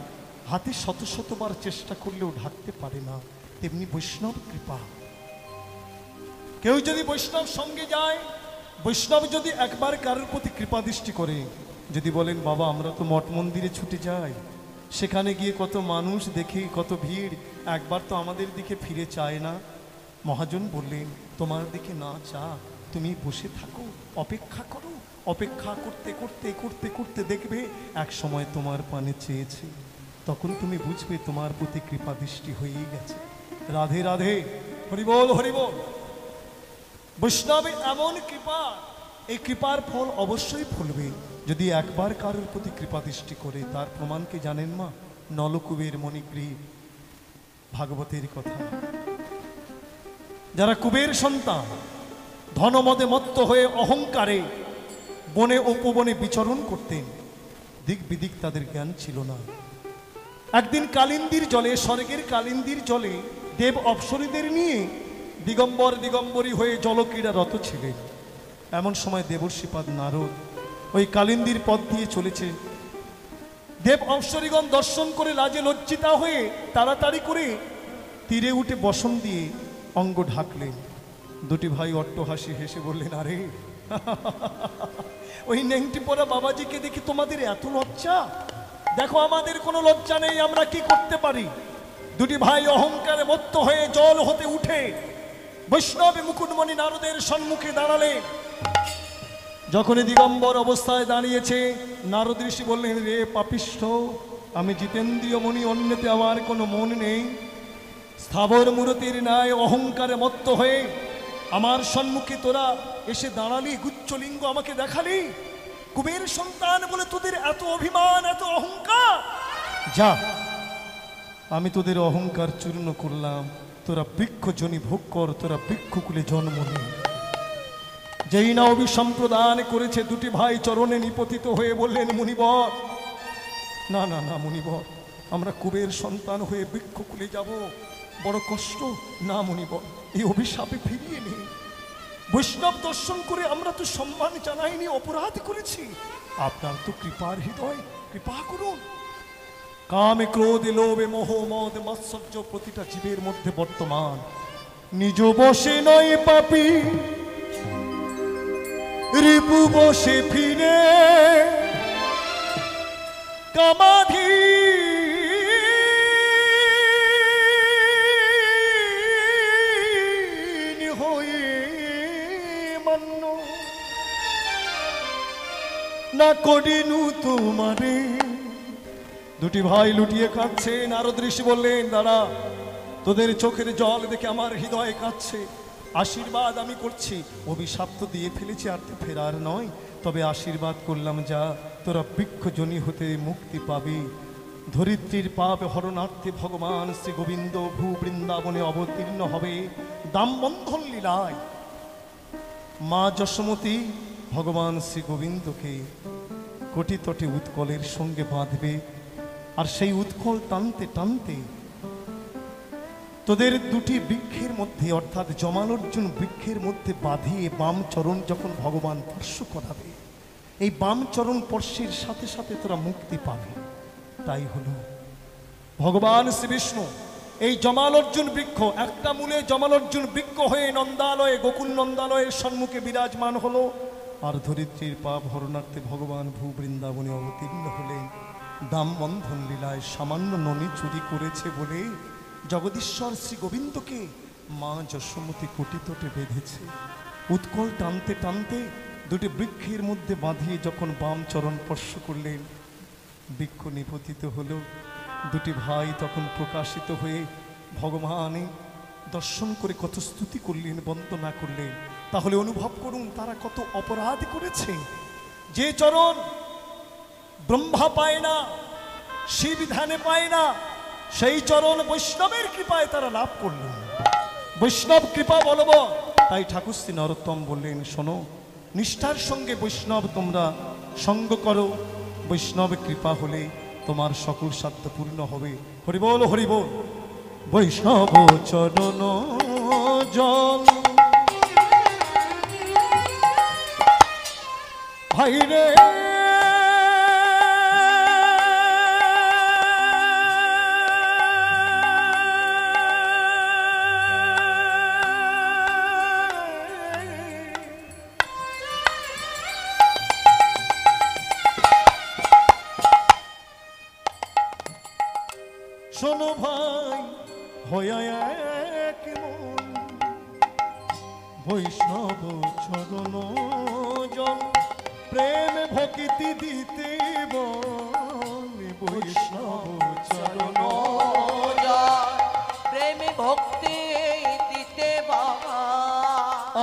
হাতে শত শতবার চেষ্টা করলেও ঢাকতে পারে না, তেমনি বৈষ্ণব কৃপা। কেউ যদি বৈষ্ণব সঙ্গে যায়, বৈষ্ণব যদি একবার কারোর প্রতি কৃপা দৃষ্টি করে, যদি বলেন, বাবা আমরা তো মঠ মন্দিরে ছুটে যাই, সেখানে গিয়ে কত মানুষ দেখি, কত ভিড়, একবার তো আমাদের দিকে ফিরে চায় না। মহাজন বললেন, তোমার দিকে না চা, তুমি বসে থাকো, অপেক্ষা করো, অপেক্ষা করতে করতে করতে করতে দেখবে এক সময় তোমার পানে চেয়েছে, তখন তুমি বুঝবে তোমার প্রতি কৃপা দৃষ্টি হয়েই গেছে। রাধে রাধে, হরিবল হরিবল। বৈষ্ণবে এমন কৃপা, এই কৃপার ফল অবশ্যই ফলবে যদি একবার কারোর প্রতি কৃপা দৃষ্টি করে। তার প্রমাণ কি জানেন মা? নলকুবের মণিগ্রীব ভাগবতের কথা। যারা কুবের সন্তান, ধনমদে মত্ত হয়ে অহংকারে বনে উপবনে বিচরণ করতেন, দিক বিদিক তাদের জ্ঞান ছিল না। একদিন কালিন্দীর জলে, স্বর্গের কালিন্দীর জলে দেব অপ্সরীদের নিয়ে দিগম্বর দিগম্বরী হয়ে জলক্রীড়ারত ছিলেন। এমন সময় দেবর্ষিপাদ নারদ ওই কালিন্দীর পথ দিয়ে চলেছে। দেব অপ্সরীগণ দর্শন করে লাজে লজ্জিতা হয়ে তাড়াতাড়ি করে তীরে উঠে বসন দিয়ে অঙ্গ ঢাকলেন। দুটি ভাই অট্টহাসি হেসে বললেন, আরে ওই নেংটি পরা বাবাজিকে দেখি তোমাদের এত লজ্জা? দেখো আমাদের কোনো লজ্জা নেই, আমরা কি করতে পারি? দুটি ভাই অহংকারে মত্ত হয়ে জল হতে উঠে বৈষ্ণবে মুকুটমণি নারদের সম্মুখে দাঁড়ালেন। যখনই দিগম্বর অবস্থায় দাঁড়িয়েছে, নারদ ঋষি বললেন, রে পাপিষ্ঠ, আমি জিতেন্দ্রিয় মণি, অন্যতে আমার কোনো মন নেই। স্থাবর মূরতির ন্যায় অহংকারে মত্ত হয়ে আমার সম্মুখে তোরা এসে দাঁড়ালি, গুচ্ছলিঙ্গ আমাকে দেখালি। কুবের সন্তান বলে তোদের এত অভিমান, এত অহংকার। যা, আমি তোদের অহংকার চূর্ণ করলাম। তোরা বৃক্ষ জনি ভোগ কর, তোরা বৃক্ষকুলে জন্ম নে। যেই না অভিসম্প্রদান করেছে, দুটি ভাই চরণে নিপতিত হয়ে বললেন, মুনিবর, না না না মুনিবর, আমরা কুবের সন্তান হয়ে বৃক্ষকুলে যাব, বড় কষ্ট। না মুনিবর, এই অভিশাপে ফিরিয়ে নেই। বৈষ্ণব দর্শন করে আমরা তো সম্মান জানাইনি, অপরাধ করেছি। আপনার তো কৃপার হৃদয়, কৃপা করুন। কামে ক্রোধে লোভে মোহ মদ মাৎসর্য প্রতিটা জীবের মধ্যে বর্তমান। নিজ বসে নয় পাপী, রিপু বসে ফিরে কামাধি হয়ে মান্য না করিনু তোমারে। দুটি ভাই লুটিয়ে কাঁদছে। নারদ ঋষি বললেন, দাঁড়া, তোদের চোখের জল দেখে আমার হৃদয় কাঁদছে। আশীর্বাদ আমি করছি, অভিশাপ তো দিয়ে ফেলেছি, আর তো ফেরার নয়। তবে আশীর্বাদ করলাম, যা, তোরা বৃক্ষজনী হতে মুক্তি পাবি। ধরিত্রীর পাপ হরণার্থে ভগবান শ্রী গোবিন্দ ভূ বৃন্দাবনে অবতীর্ণ হবে দামবন্ধন লীলায়। মা যশোমতী ভগবান শ্রী গোবিন্দকে কোটি তটে উৎকলের সঙ্গে বাঁধবে, আর সেই উৎকল টানতে টানতে তোদের দুটি বৃক্ষের মধ্যে, অর্থাৎ জমালর্জুন বৃক্ষের মধ্যে বাঁধিয়ে বাম চরণ যখন ভগবান স্পর্শ করাবে, এই বাম চরণ স্পর্শের সাথে সাথে তোরা মুক্তি পাবে। তাই হলো ভগবান শ্রী বিষ্ণু এই জমালর্জুন বৃক্ষ, একটা মূলে জমালর্জুন বৃক্ষ হয়ে নন্দালয়ে, গোকুল নন্দালয়ের সম্মুখে বিরাজমান হলো। আর ধরিত্রীর পাপ হরণার্থে ভগবান ভূ বৃন্দাবনে অবতীর্ণ হলেন। দামবন্ধন লীলায় সামান্য ননি চুরি করেছে বলে জগদীশ্বর শ্রী গোবিন্দকে মা যশোমতী কোটিতটে বেঁধেছে। উৎকল টানতে টানতে দুটি বৃক্ষের মধ্যে বাঁধিয়ে যখন বাম চরণ স্পর্শ করলেন, বৃক্ষ নিপতিত হলো। দুটি ভাই তখন প্রকাশিত হয়ে ভগবানে দর্শন করে কত স্তুতি করলেন, বন্দনা করলেন। তাহলে অনুভব করুন তারা কত অপরাধ করেছে। যে চরণ ব্রহ্মা পায় না, শিব ধ্যানে পায় না, সেই চরণ বৈষ্ণবের কৃপায় তারা লাভ করলেন। বৈষ্ণব কৃপা বলব। তাই ঠাকুর শ্রী নরোত্তম বললেন, শোনো, নিষ্ঠার সঙ্গে বৈষ্ণব তোমরা সঙ্গ করো, বৈষ্ণব কৃপা হলে তোমার সকল সাধ্য পূর্ণ হবে। হরিবল হরিবল। বৈষ্ণব চরণ জল ভাই রে, শোনো ভাই হইয়া এক মন, বৈষ্ণব চরণ জল প্রেম ভক্তি দিতে বলে বৈষ্ণব চরণ প্রেম ভক্তি দিতে বাবা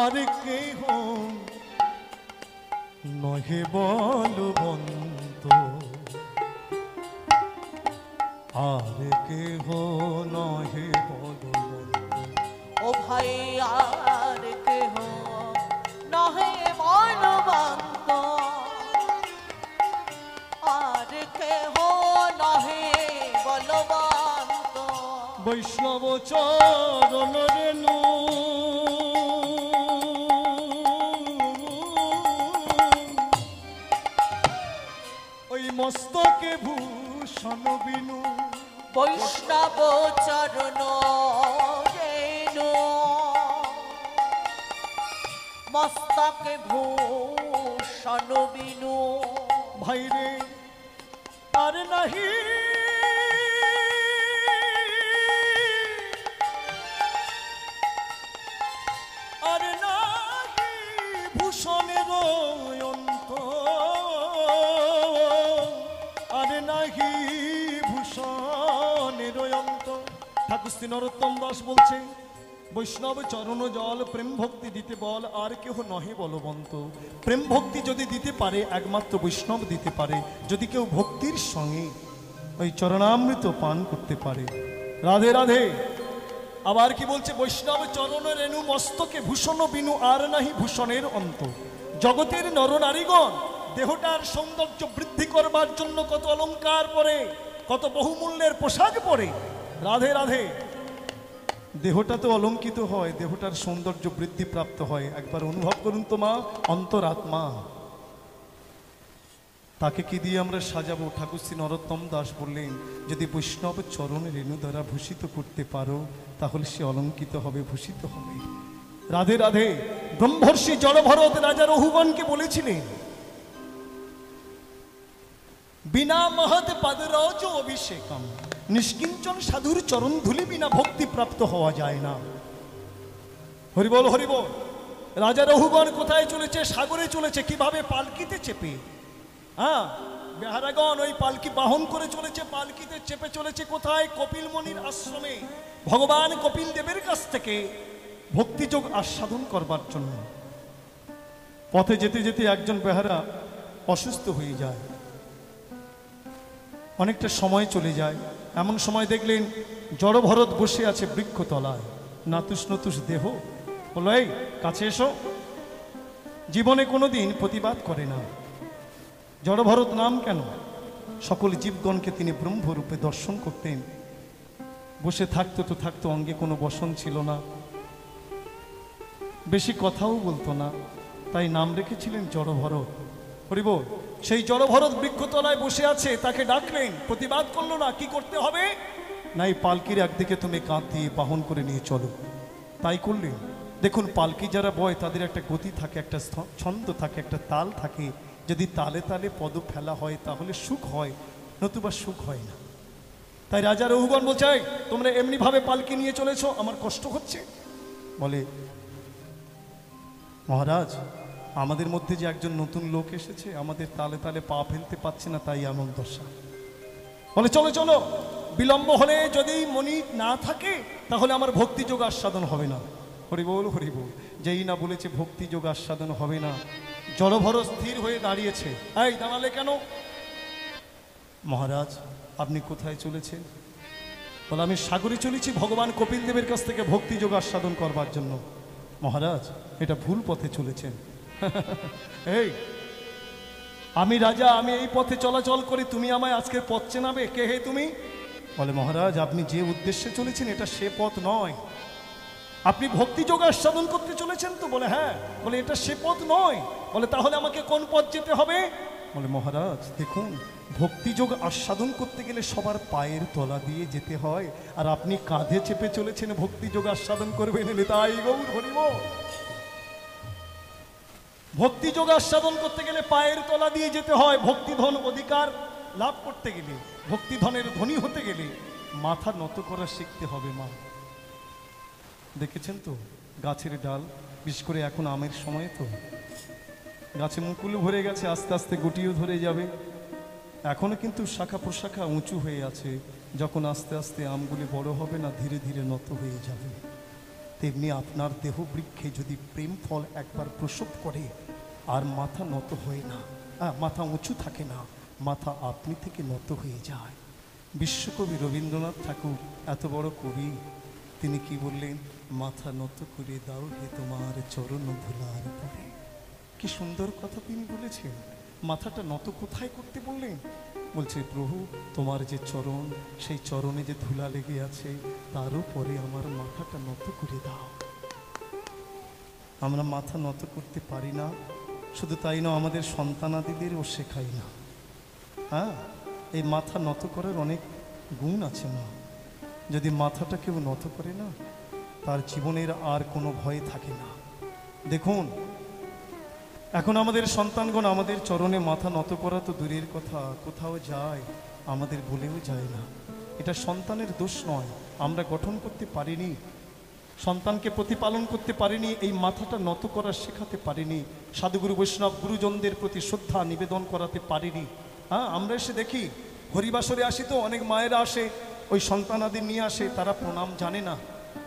আর কেহ নহে বলবন্ত আর কেহ নহে বলবন্ত ও ভাই আর কেহ নহে বলবন্ত আর কেহ নহে বলবন্ত বৈষ্ণব চরণ রেণু ওই মস্তকে ভূষণ বিনু বৈষ্ণব চরণ রেণু মস্তকে ভূষণ বিনু ভাইরে আর নাহি আর নাহি ভূষণের অন্ত আর নাহি ভূষণের অন্ত। ঠাকুর শ্রী নরোত্তম দাস বলছে বৈষ্ণব চরণ জল প্রেম ভক্তি দিতে বল আর কেহ নহে বলবন্ত। প্রেম ভক্তি যদি দিতে পারে একমাত্র বৈষ্ণব দিতে পারে, যদি কেউ ভক্তির সঙ্গে ওই চরণামৃত পান করতে পারে। রাধে রাধে। আবার কি বলছে বৈষ্ণব চরণ রেণু মস্তকে ভূষণ বিনু আর নাহি ভূষণের অন্ত। জগতের নরনারীগণ দেহটার সৌন্দর্য বৃদ্ধি করবার জন্য কত অলংকার পরে, কত বহুমূল্যের পোশাক পরে। রাধে রাধে। দেহটা তো অলঙ্কিত হয়, দেহটার সৌন্দর্য বৃদ্ধি প্রাপ্ত হয়। একবার অনুভব করুন তো মা, অন্তরাত্মা তাকে কি দিয়ে আমরা সাজাবো? ঠাকুর শ্রী নরোত্তম দাস বললেন যদি বৈষ্ণব চরণ রেণু দ্বারা ভূষিত করতে পারো তাহলে সে অলঙ্কিত হবে, ভূষিত হবে। রাধে রাধে। ব্রহ্মর্ষি জড়ভরত রাজা রঘুগণকে বলেছিলেন বিনা মহৎ পদরজ অভিষেকম নিষ্কিঞ্চন সাধুর চরণ ধুলি বিনা ভক্তি প্রাপ্ত হওয়া যায় না। হরিবল হরিবল। রাজা রঘুগণ কোথায় চলেছে? সাগরে চলেছে। কিভাবে? পালকিতে চেপে। হ্যাঁ, বেহারাগণ ওই পালকি বাহন করে চলেছে, পালকিতে চেপে চলেছে কোথায়? কপিল মুনির আশ্রমে, ভগবান কপিল দেবের কাছ থেকে ভক্তিযোগ আস্বাদন করবার জন্য। পথে যেতে যেতে একজন বেহারা অসুস্থ হয়ে যায়, অনেকটা সময় চলে যায়। এমন সময় দেখলেন জড়ভরত বসে আছে বৃক্ষতলায়, নাতুস নতুস দেহ। বলল এই কাছে এসো। জীবনে কোনোদিন প্রতিবাদ করে না। জড়ভরত নাম কেন? সকল জীবগণকে তিনি ব্রহ্মরূপে দর্শন করতেন। বসে থাকতো তো থাকতো, অঙ্গে কোনো বসন ছিল না, বেশি কথাও বলতো না, তাই নাম রেখেছিলেন জড়ভরত। হরিবল। সেই জড়ভরত বৃক্ষতলায় বসে আছে, তাকে ডাকলেন, প্রতিবাদ করলো না। কি করতে হবে? না এই পালকির একদিকে তুমি কাঁধ দিয়ে বাহন করে নিয়ে চলো। তাই করলেন। দেখুন পালকি যারা বয় তাদের একটা গতি থাকে, একটা ছন্দ থাকে, একটা তাল থাকে। যদি তালে তালে পদ ফেলা হয় তাহলে সুখ হয়, নতুবা সুখ হয় না। তাই রাজা রঘুগণ বলছে তোমরা এমনি ভাবে পালকি নিয়ে চলেছো, আমার কষ্ট হচ্ছে। বলে মহারাজ আমাদের মধ্যে যে একজন নতুন লোক এসেছে, আমাদের তালে তালে পা ফেলতে পারছে না, তাই এমন দশা। বলে চলো চলো, বিলম্ব হলে যদি মনি না থাকে তাহলে আমার ভক্তিযোগ আস্বাদন হবে না। হরিবল হরিবল। যেই না বলেছে ভক্তিযোগ আস্বাদন হবে না, জড়ভরত স্থির হয়ে দাঁড়িয়েছে। এই দাঁড়ালে কেন? মহারাজ আপনি কোথায় চলেছেন? বলে আমি সাগরে চলেছি ভগবান কপিল দেবের কাছ থেকে ভক্তিযোগ আস্বাদন করবার জন্য। মহারাজ এটা ভুল পথে চলেছেন। এই আমি রাজা, আমি এই পথে চলাচল করি, তুমি আমায় আজকের পথ চেনাবে? কে হে তুমি? বলে মহারাজ আপনি যে উদ্দেশ্যে চলেছেন এটা সে পথ নয়। আপনি ভক্তিযোগ আস্বাদন করতে চলেছেন তো? বলে হ্যাঁ। বলে এটা সে পথ নয়। বলে তাহলে আমাকে কোন পথ যেতে হবে? বলে মহারাজ দেখুন ভক্তিযোগ আস্বাদন করতে গেলে সবার পায়ের তলা দিয়ে যেতে হয়, আর আপনি কাঁধে চেপে চলেছেন ভক্তিযোগ আস্বাদন করবেন। তাই গৌর হরিব। ভক্তিযোগ আস্বাদন করতে গেলে পায়ের তলা দিয়ে যেতে হয়। ভক্তিধন অধিকার লাভ করতে গেলে, ভক্তিধনের ধনী হতে গেলে মাথা নত করা শিখতে হবে। মা দেখেছেন তো গাছের ডাল, বিশেষ করে এখন আমের সময় তো গাছে মুকুল ভরে গেছে, আস্তে আস্তে গুটিও ধরে যাবে। এখনো কিন্তু শাখা প্রশাখা উঁচু হয়ে আছে। যখন আস্তে আস্তে আমগুলি বড় হবে না, ধীরে ধীরে নত হয়ে যাবে। তেমনি আপনার দেহ বৃক্ষে যদি প্রেম ফল একবার প্রসব করে আর মাথা নত হয় না, মাথা উঁচু থাকে না, মাথা আপনি থেকে নত হয়ে যায়। বিশ্বকবি রবীন্দ্রনাথ ঠাকুর, এত বড় কবি, তিনি কি বললেন? মাথা নত করে দাও হে তোমার চরণ ধুলার পরে। কি সুন্দর কথা তিনি বলেছেন। মাথাটা নত কোথায় করতে বললেন? বলছে, প্রভু তোমার যে চরণ, সেই চরণে যে ধুলা লেগে আছে, তারও পরে আমার মাথাটা নত করে দাও। আমরা মাথা নত করতে পারি না। শুধু তাই না, আমাদের সন্তানাদিদেরও শেখাই না। হ্যাঁ, এই মাথা নত করার অনেক গুণ আছে মা। যদি মাথাটা কেউ নত করে না, তার জীবনের আর কোনো ভয় থাকে না। দেখুন, এখন আমাদের সন্তানগণ আমাদের চরণে মাথা নত করা তো দূরের কথা, কোথাও যায় আমাদের বলেও যায় না। এটা সন্তানের দোষ নয়, আমরা গঠন করতে পারিনি, সন্তানকে প্রতিপালন করতে পারিনি, এই মাথাটা নত করা শেখাতে পারিনি, সাধুগুরু বৈষ্ণব গুরুজনদের প্রতি শ্রদ্ধা নিবেদন করাতে পারিনি। হ্যাঁ, আমরা এসে দেখি, হরিবাসরে আসি তো অনেক মায়েরা আসে, ওই সন্তানাদের নিয়ে আসে, তারা প্রণাম জানে না।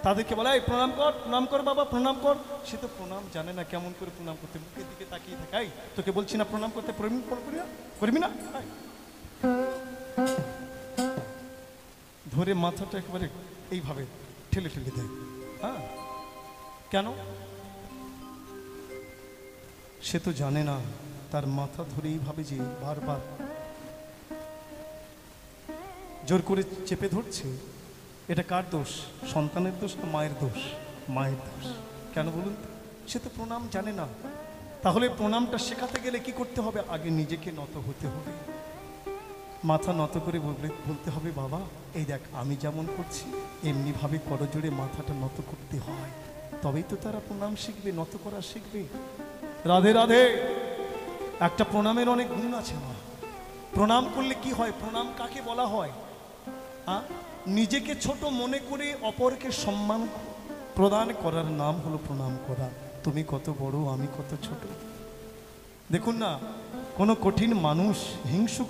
তাদেরকে বলে, এই প্রণাম কর বাবা, প্রণাম কর। সে তো প্রণাম জানে না, কেমন করে প্রণাম করতে, মুখের দিকে তাকিয়ে থাকে। এই তোকে বলছি না প্রণাম করতে, করবি না? ধরে মাথাটা একেবারে এইভাবে ঠেলে ঠেলে দেয়। হ্যাঁ, কেন? সে তো জানে না, তার মাথা ধরে এইভাবে যে বারবার জোর করে চেপে ধরছে। এটা কার দোষ? সন্তানের দোষ না মায়ের দোষ? মায়ের দোষ। কেন বলুন তো? সে তো প্রণাম জানে না। তাহলে প্রণামটা শেখাতে গেলে কি করতে হবে? আগে নিজেকে নত হতে হবে, মাথা নত করে বলতে হবে, বাবা এই দেখ আমি যেমন করছি এমনিভাবে করজোড়ে মাথাটা নত করতে হয়, তবেই তো তারা প্রণাম শিখবে, নত করা শিখবে। রাধে রাধে। একটা প্রণামের অনেক গুণ আছে মা। প্রণাম করলে কি হয়? প্রণাম কাকে বলা হয়? নিজেকে ছোট মনে করে অপরকে সম্মান প্রদান করার নাম হলো প্রণাম করা। তুমি কত বড়, আমি কত ছোট। দেখুন না, কোনো কঠিন মানুষ, হিংসুক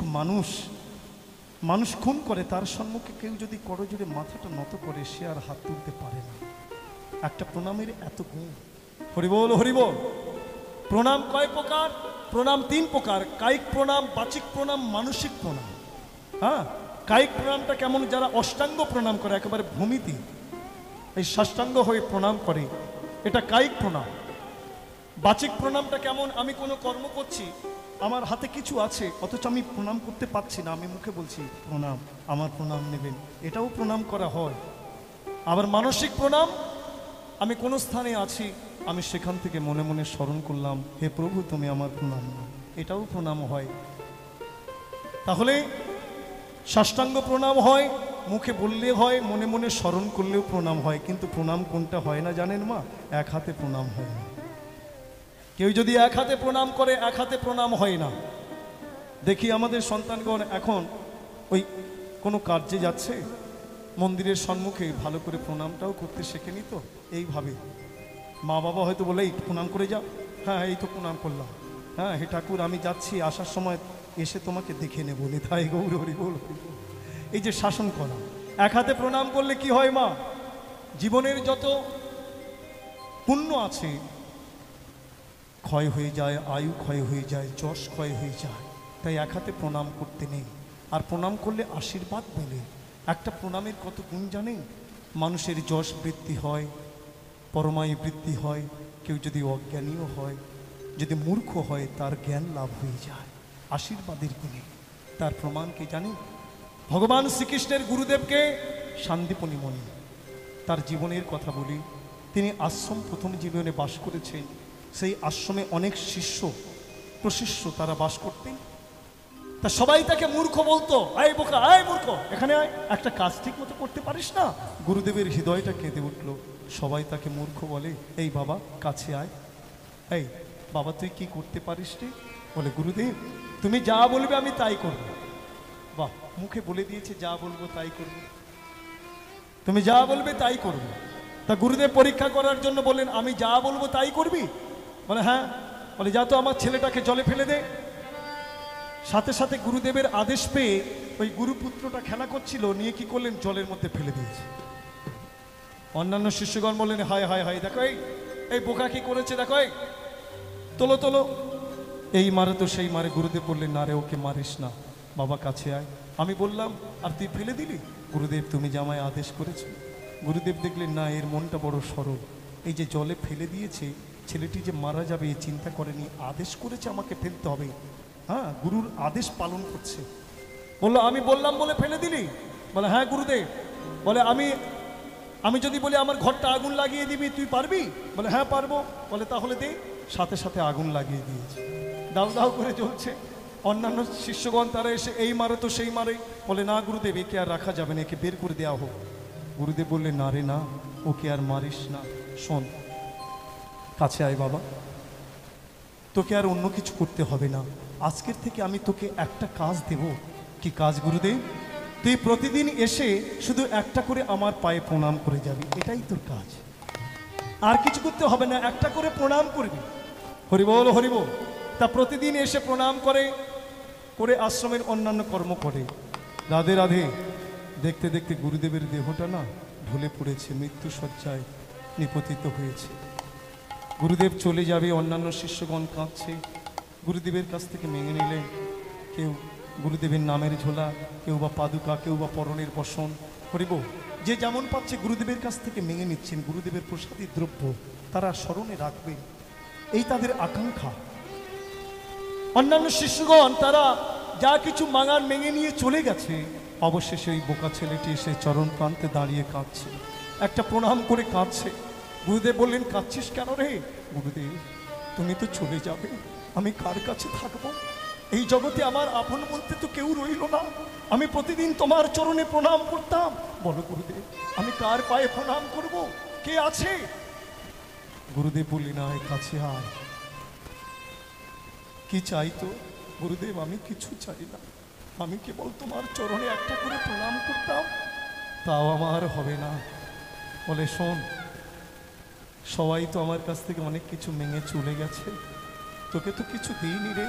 মানুষ খুন করে, তার সম্মুখে কেউ যদি করজোড়ে মাথাটা নত করে, সে আর হাত তুলতে পারে না। একটা প্রণামের এত গুণ। হরিবল হরিবল। প্রণাম কয় প্রকার? প্রণাম 3 প্রকার। কায়িক প্রণাম, বাচিক প্রণাম, মানসিক প্রণাম। হ্যাঁ, কায়িক প্রণামটা কেমন? যারা অষ্টাঙ্গ প্রণাম করে, একেবারে ভূমিতে এই সাষ্টাঙ্গ হয়ে প্রণাম করে, এটা কায়িক প্রণাম। বাচিক প্রণামটা কেমন? আমি কোনো কর্ম করছি, আমার হাতে কিছু আছে, অথচ আমি প্রণাম করতে পারছি না, আমি মুখে বলছি প্রণাম, আমার প্রণাম নেবেন, এটাও প্রণাম করা হয়। আবার মানসিক প্রণাম, আমি কোনো স্থানে আছি, আমি সেখান থেকে মনে মনে স্মরণ করলাম, হে প্রভু তুমি আমার প্রণাম নাও, এটাও প্রণাম হয়। তাহলে সাষ্টাঙ্গ প্রণাম হয়, মুখে বললে হয়, মনে মনে স্মরণ করলেও প্রণাম হয়। কিন্তু প্রণাম কোনটা হয় না জানেন মা? এক হাতে প্রণাম হয় না। কেউ যদি এক হাতে প্রণাম করে, এক হাতে প্রণাম হয় না। দেখি আমাদের সন্তানগণ এখন ওই কোনো কার্যে যাচ্ছে, মন্দিরের সম্মুখে ভালো করে প্রণামটাও করতে শেখেনি তো। এইভাবে মা বাবা হয়তো বলে, এই প্রণাম করে যাও। হ্যাঁ, এই তো প্রণাম করলাম। হ্যাঁ, হে ঠাকুর আমি যাচ্ছি, আসার সময় এসে তোমাকে দেখে নেব, নিতাই গৌর হরি বল। এই যে শাসন করা, এক হাতে প্রণাম করলে কি হয় মা? জীবনের যত পুণ্য আছে ক্ষয় হয়ে যায়, আয়ু ক্ষয় হয়ে যায়, যশ ক্ষয় হয়ে যায়। তাই এক হাতে প্রণাম করতে নেই। আর প্রণাম করলে আশীর্বাদ মেলে। একটা প্রণামের কত গুণ জানেন? মানুষের যশ বৃদ্ধি হয়, পরমায়ু বৃদ্ধি হয়। কেউ যদি অজ্ঞানীও হয়, যদি মূর্খ হয়, তার জ্ঞান লাভ হয়ে যায় আশীর্বাদের গুণে। তার প্রমাণ কি জানেন? ভগবান শ্রীকৃষ্ণের গুরুদেবকে শান্তিপনি মণি, তার জীবনের কথা বলি। তিনি আশ্রম প্রথম জীবনে বাস করেছেন। সেই আশ্রমে অনেক শিষ্য প্রশিষ্য তারা বাস করতেন। তা সবাই তাকে মূর্খ বলতো, আয় বোকা, আয় মূর্খ, এখানে আয়, একটা কাজ ঠিক মতো করতে পারিস না। গুরুদেবের হৃদয়টা কেঁদে উঠল। সবাই তাকে মূর্খ বলে, এই বাবা কাছে আয়, এই বাবা তুই কি করতে পারিস রে? বলে, গুরুদেব তুমি যা বলবে আমি তাই করব। বাহ, মুখে বলে দিয়েছে যা বলবো তাই করব, তুমি যা বলবে তাই করব। তা গুরুদেব পরীক্ষা করার জন্য বললেন, আমি যা বলবো তাই করবি? বলে, হ্যাঁ। বলে যা তো আমার ছেলেটাকে জলে ফেলে দে। সাথে সাথে গুরুদেবের আদেশ পেয়ে ওই গুরুপুত্রটা খেলা করছিল, নিয়ে কি করলেন, জলের মধ্যে ফেলে দিয়েছে। অন্যান্য শিষ্যগণ বললেন হায় হায় হায়, দেখো এই বোকা কি করেছে, দেখো তোলো তোলো, এই মারে তো সেই মারে। গুরুদেব বললেন না রে, ওকে মারিস না, বাবা কাছে আয়। আমি বললাম আর তুই ফেলে দিলি? গুরুদেব তুমি যে আমায় আদেশ করেছো। গুরুদেব দেখলেন না, এর মনটা বড় সরল, এই যে জলে ফেলে দিয়েছে, ছেলেটি যে মারা যাবে এ চিন্তা করেনি, আদেশ করেছে আমাকে ফেলতে হবে। হ্যাঁ, গুরুর আদেশ পালন করছে। বললো আমি বললাম বলে ফেলে দিলি? বলে হ্যাঁ গুরুদেব। বলে আমি যদি বলি আমার ঘরটা আগুন লাগিয়ে দিবি, তুই পারবি? বলে হ্যাঁ পারবো। বলে তাহলে দে। সাথে সাথে আগুন লাগিয়ে দিয়েছে, দাউ দাউ করে জ্বলছে। অন্যান্য শিষ্যগণ তারা এসে এই মারে তো সেই মারে। বলে না গুরুদেব, একে আর রাখা যাবে না, একে বের করে দেওয়া হোক। গুরুদেব বললেন না রে না, ওকে আর মারিস না। শোন, কাছে আয় বাবা, তোকে আর অন্য কিছু করতে হবে না। আজকের থেকে আমি তোকে একটা কাজ দেব। কি কাজ গুরুদেব? তুই প্রতিদিন এসে শুধু একটা করে আমার পায়ে প্রণাম করে যাবি, এটাই তোর কাজ। আর কিছু করতে হবে না, একটা করে প্রণাম করবি। হরিবল হরিবল। তা প্রতিদিন এসে প্রণাম করে করে আশ্রমের অন্যান্য কর্ম করে। রাধে রাধে। দেখতে দেখতে গুরুদেবের দেহটা না ঢলে পড়েছে, মৃত্যু শয্যায় নিপতিত হয়েছে। গুরুদেব চলে যাবে, অন্যান্য শিষ্যগণ কাঁদছে। গুরুদেবের কাছ থেকে মেনে নিলেন কেউ গুরুদেবের নামের ঝোলা, কেউ বা পাদুকা, কেউ বা পরনের বসন। হরিব, যে যেমন পাচ্ছে গুরুদেবের কাছ থেকে মেনে নিচ্ছেন। গুরুদেবের প্রসাদী দ্রব্য তারা স্মরণে রাখবে, এই তাদের আকাঙ্ক্ষা। অন্যান্য শিষ্যগণ তারা যা কিছু মাঙার মেঙে নিয়ে চলে গেছে। অবশেষে ওই বোকা ছেলেটি এসে চরণ প্রান্তে দাঁড়িয়ে কাঁদছে, একটা প্রণাম করে কাঁদছে। গুরুদেব বললেন কাঁদছিস কেন রে? গুরুদেব তুমি তো চলে যাবে, আমি কার কাছে থাকবো? এই জগতে আমার আপন বলতে তো কেউ রইল না। আমি প্রতিদিন তোমার চরণে প্রণাম করতাম। বলো গুরুদেব, আমি কার পায়ে প্রণাম করব? কে আছে? গুরুদেব বললেন আয়, কাছে আয়। কি চাই তো? গুরুদেব আমি কিছু চাই না, আমি কেবল তোমার চরণে একটা করে প্রণাম করতাম, তাও আমার হবে না। বলে শোন, সবাই তো আমার কাছ থেকে অনেক কিছু মেঙে চলে গেছে, তোকে তো কিছু দিইনি রে,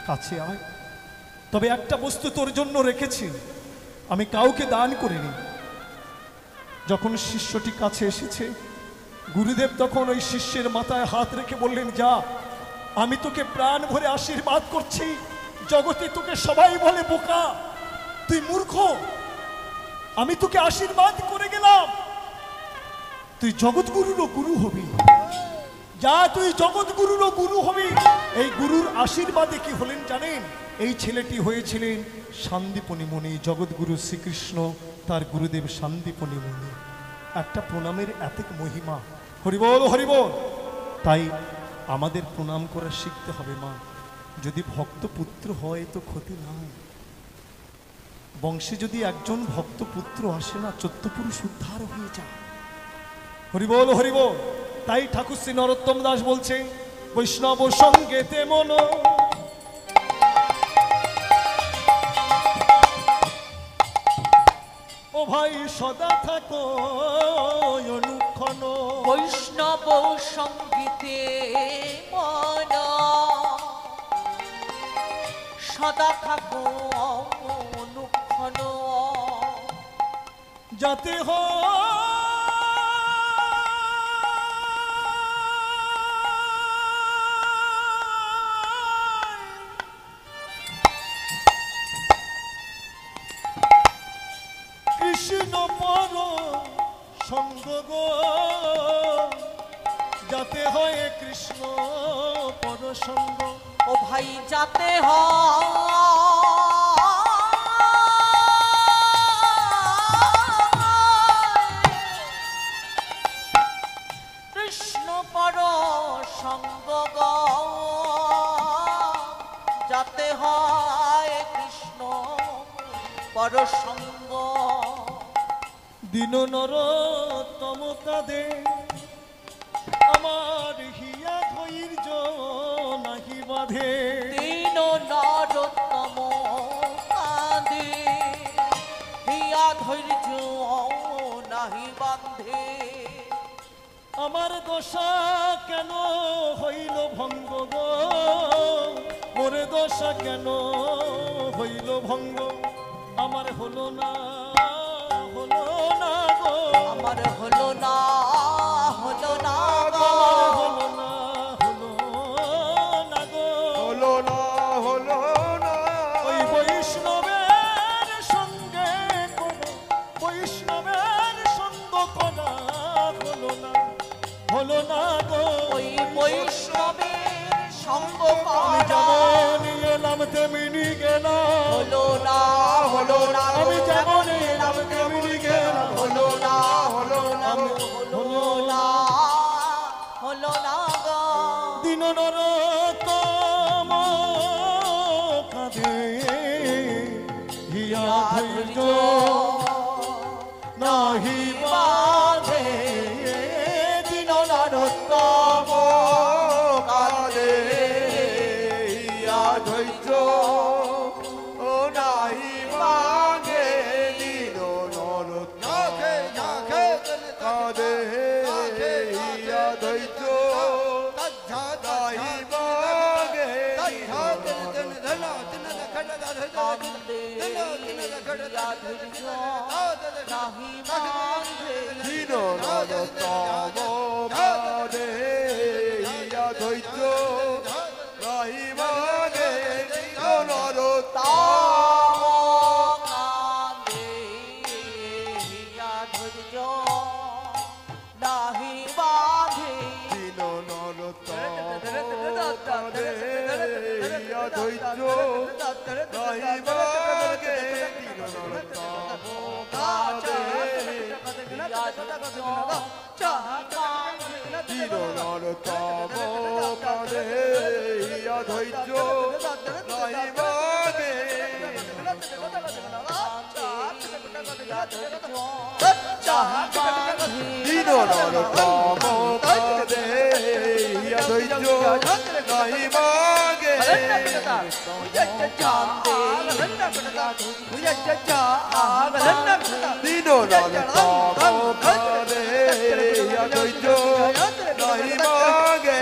কাছে আয়। তবে একটা বস্তু তোর জন্য রেখেছি, আমি কাউকে দান করিনি। যখন শিষ্যটি কাছে এসেছে, গুরুদেব তখন ওই শিষ্যের মাথায় হাত রেখে বললেন যা, আমি তোকে প্রাণ ভরে আশীর্বাদ করছি। জগতে তোকে সবাই বলে বোকা, তুই মূর্খ, আমি তোকে আশীর্বাদ করে গেলাম, তুই জগৎগুরুরও গুরু হবি। যা, তুই জগৎগুরুরও গুরু হবি। এই গুরুর আশীর্বাদে কি হলেন জানেন? এই ছেলেটি হয়েছিলেন শান্তিপনি মুনি। জগৎগুরু শ্রীকৃষ্ণ তার গুরুদেব শান্তিপনি মুনি। একটা প্রণামের এত মহিমা। হরিবল হরিবল। তাই আমাদের প্রণাম করা শিখতে হবে মা। যদি ভক্ত পুত্র হয় তো ক্ষতি নাই। বংশে যদি একজন ভক্ত পুত্র আসে না, 14 পুরুষ উদ্ধার হয়ে যায়। হরিবল হরিবল। তাই ঠাকুর শ্রী নরোত্তম দাস বলছে বৈষ্ণব সঙ্গেতে মন, ও ভাই সদা থাকো অনুক্ষণ। বৈষ্ণব সঙ্গীতে মন, সদা থাকো অনুক্ষণ। যাতে হয় কৃষ্ণ পর সঙ্গ গো, যাতে হয় কৃষ্ণ পর সঙ্গ। ও ভাই যাতে কৃষ্ণ পর সঙ্গ গো, যাতে হয় কৃষ্ণ পর সঙ্গ। দিন নরোত্তম কাঁদে, আমার হিয়া ধৈর্য নাহি বাঁধে। দিন নরোত্তম কাঁদে, হিয়া ধৈর্য নাহি বাঁধে। আমার দশা কেন হইল ভঙ্গ গো, মোরে দশা কেন হইল ভঙ্গ, আমার হলো না গো, আমার হলো না গো, হলো না গো, হলো না হলো না ওই বৈষ্ণবের সঙ্গে কোনো বৈষ্ণবের সঙ্গ করা হলো না গো, ওই বৈষ্ণবের সঙ্গ আমি করা যেমন এলাম তেমনি গেলাম, হলো না আমি যেমন এলাম তেমনি গেলাম, হলো না হলো না হলো না গো, দিন নরতম কাঁধে হিয়া ধৈর্য নাহি বাঁধে, দিন নরতম কালে ইয়া ধৈর্য ও নাই মাগে দিন নরকে কাদে ইয়া ধৈর্য নাই মাগে কান্দে ইয়া ধৈর্য নাহি বাঁধে, দিন নরতম কাদে ইয়া ধৈর্য নাই মাগে দিন নরতম কান্দে ইয়া ধৈর্য নাহি বাঁধে, দিন নরতম কাদে ইয়া ধৈর্য নাই মাগে দিন নরতম কাদে দিন নরতম কাদে ইয়া ধৈর্য নাই মাগে দিন নরতম কাদে ইয়া ধৈর্য নাই মাগে দিন নরতম কাদে ইয়া ধৈর্য নাই মাগে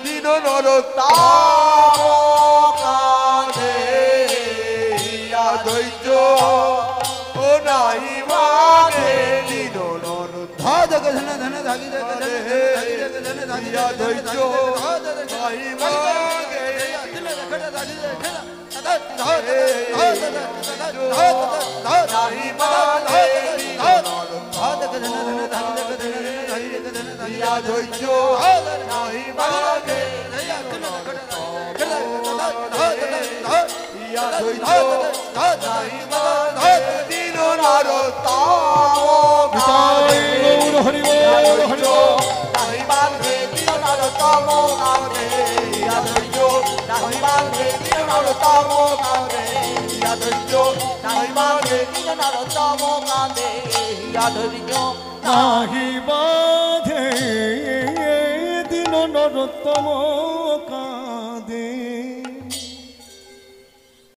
দিন নরতম কাদে ইয়া ধৈর্য ও নাই মাগে দিন নরতম ইয়া ধৈর্য নাই মাগে নাই মাগে ইয়া ধৈর্য নাই মাগে ইয়া ধৈর্য নাই মাগে দিন নরতম গৌর হরি বল, হরি বল। নাই মাগে দিন নরতম কাদে ইয়া ধৈর্য নাই মাগে দিন নরতম কাদে ইয়া ধৈর্য নাই মাগে নাহি বাঁধে দিন নরতম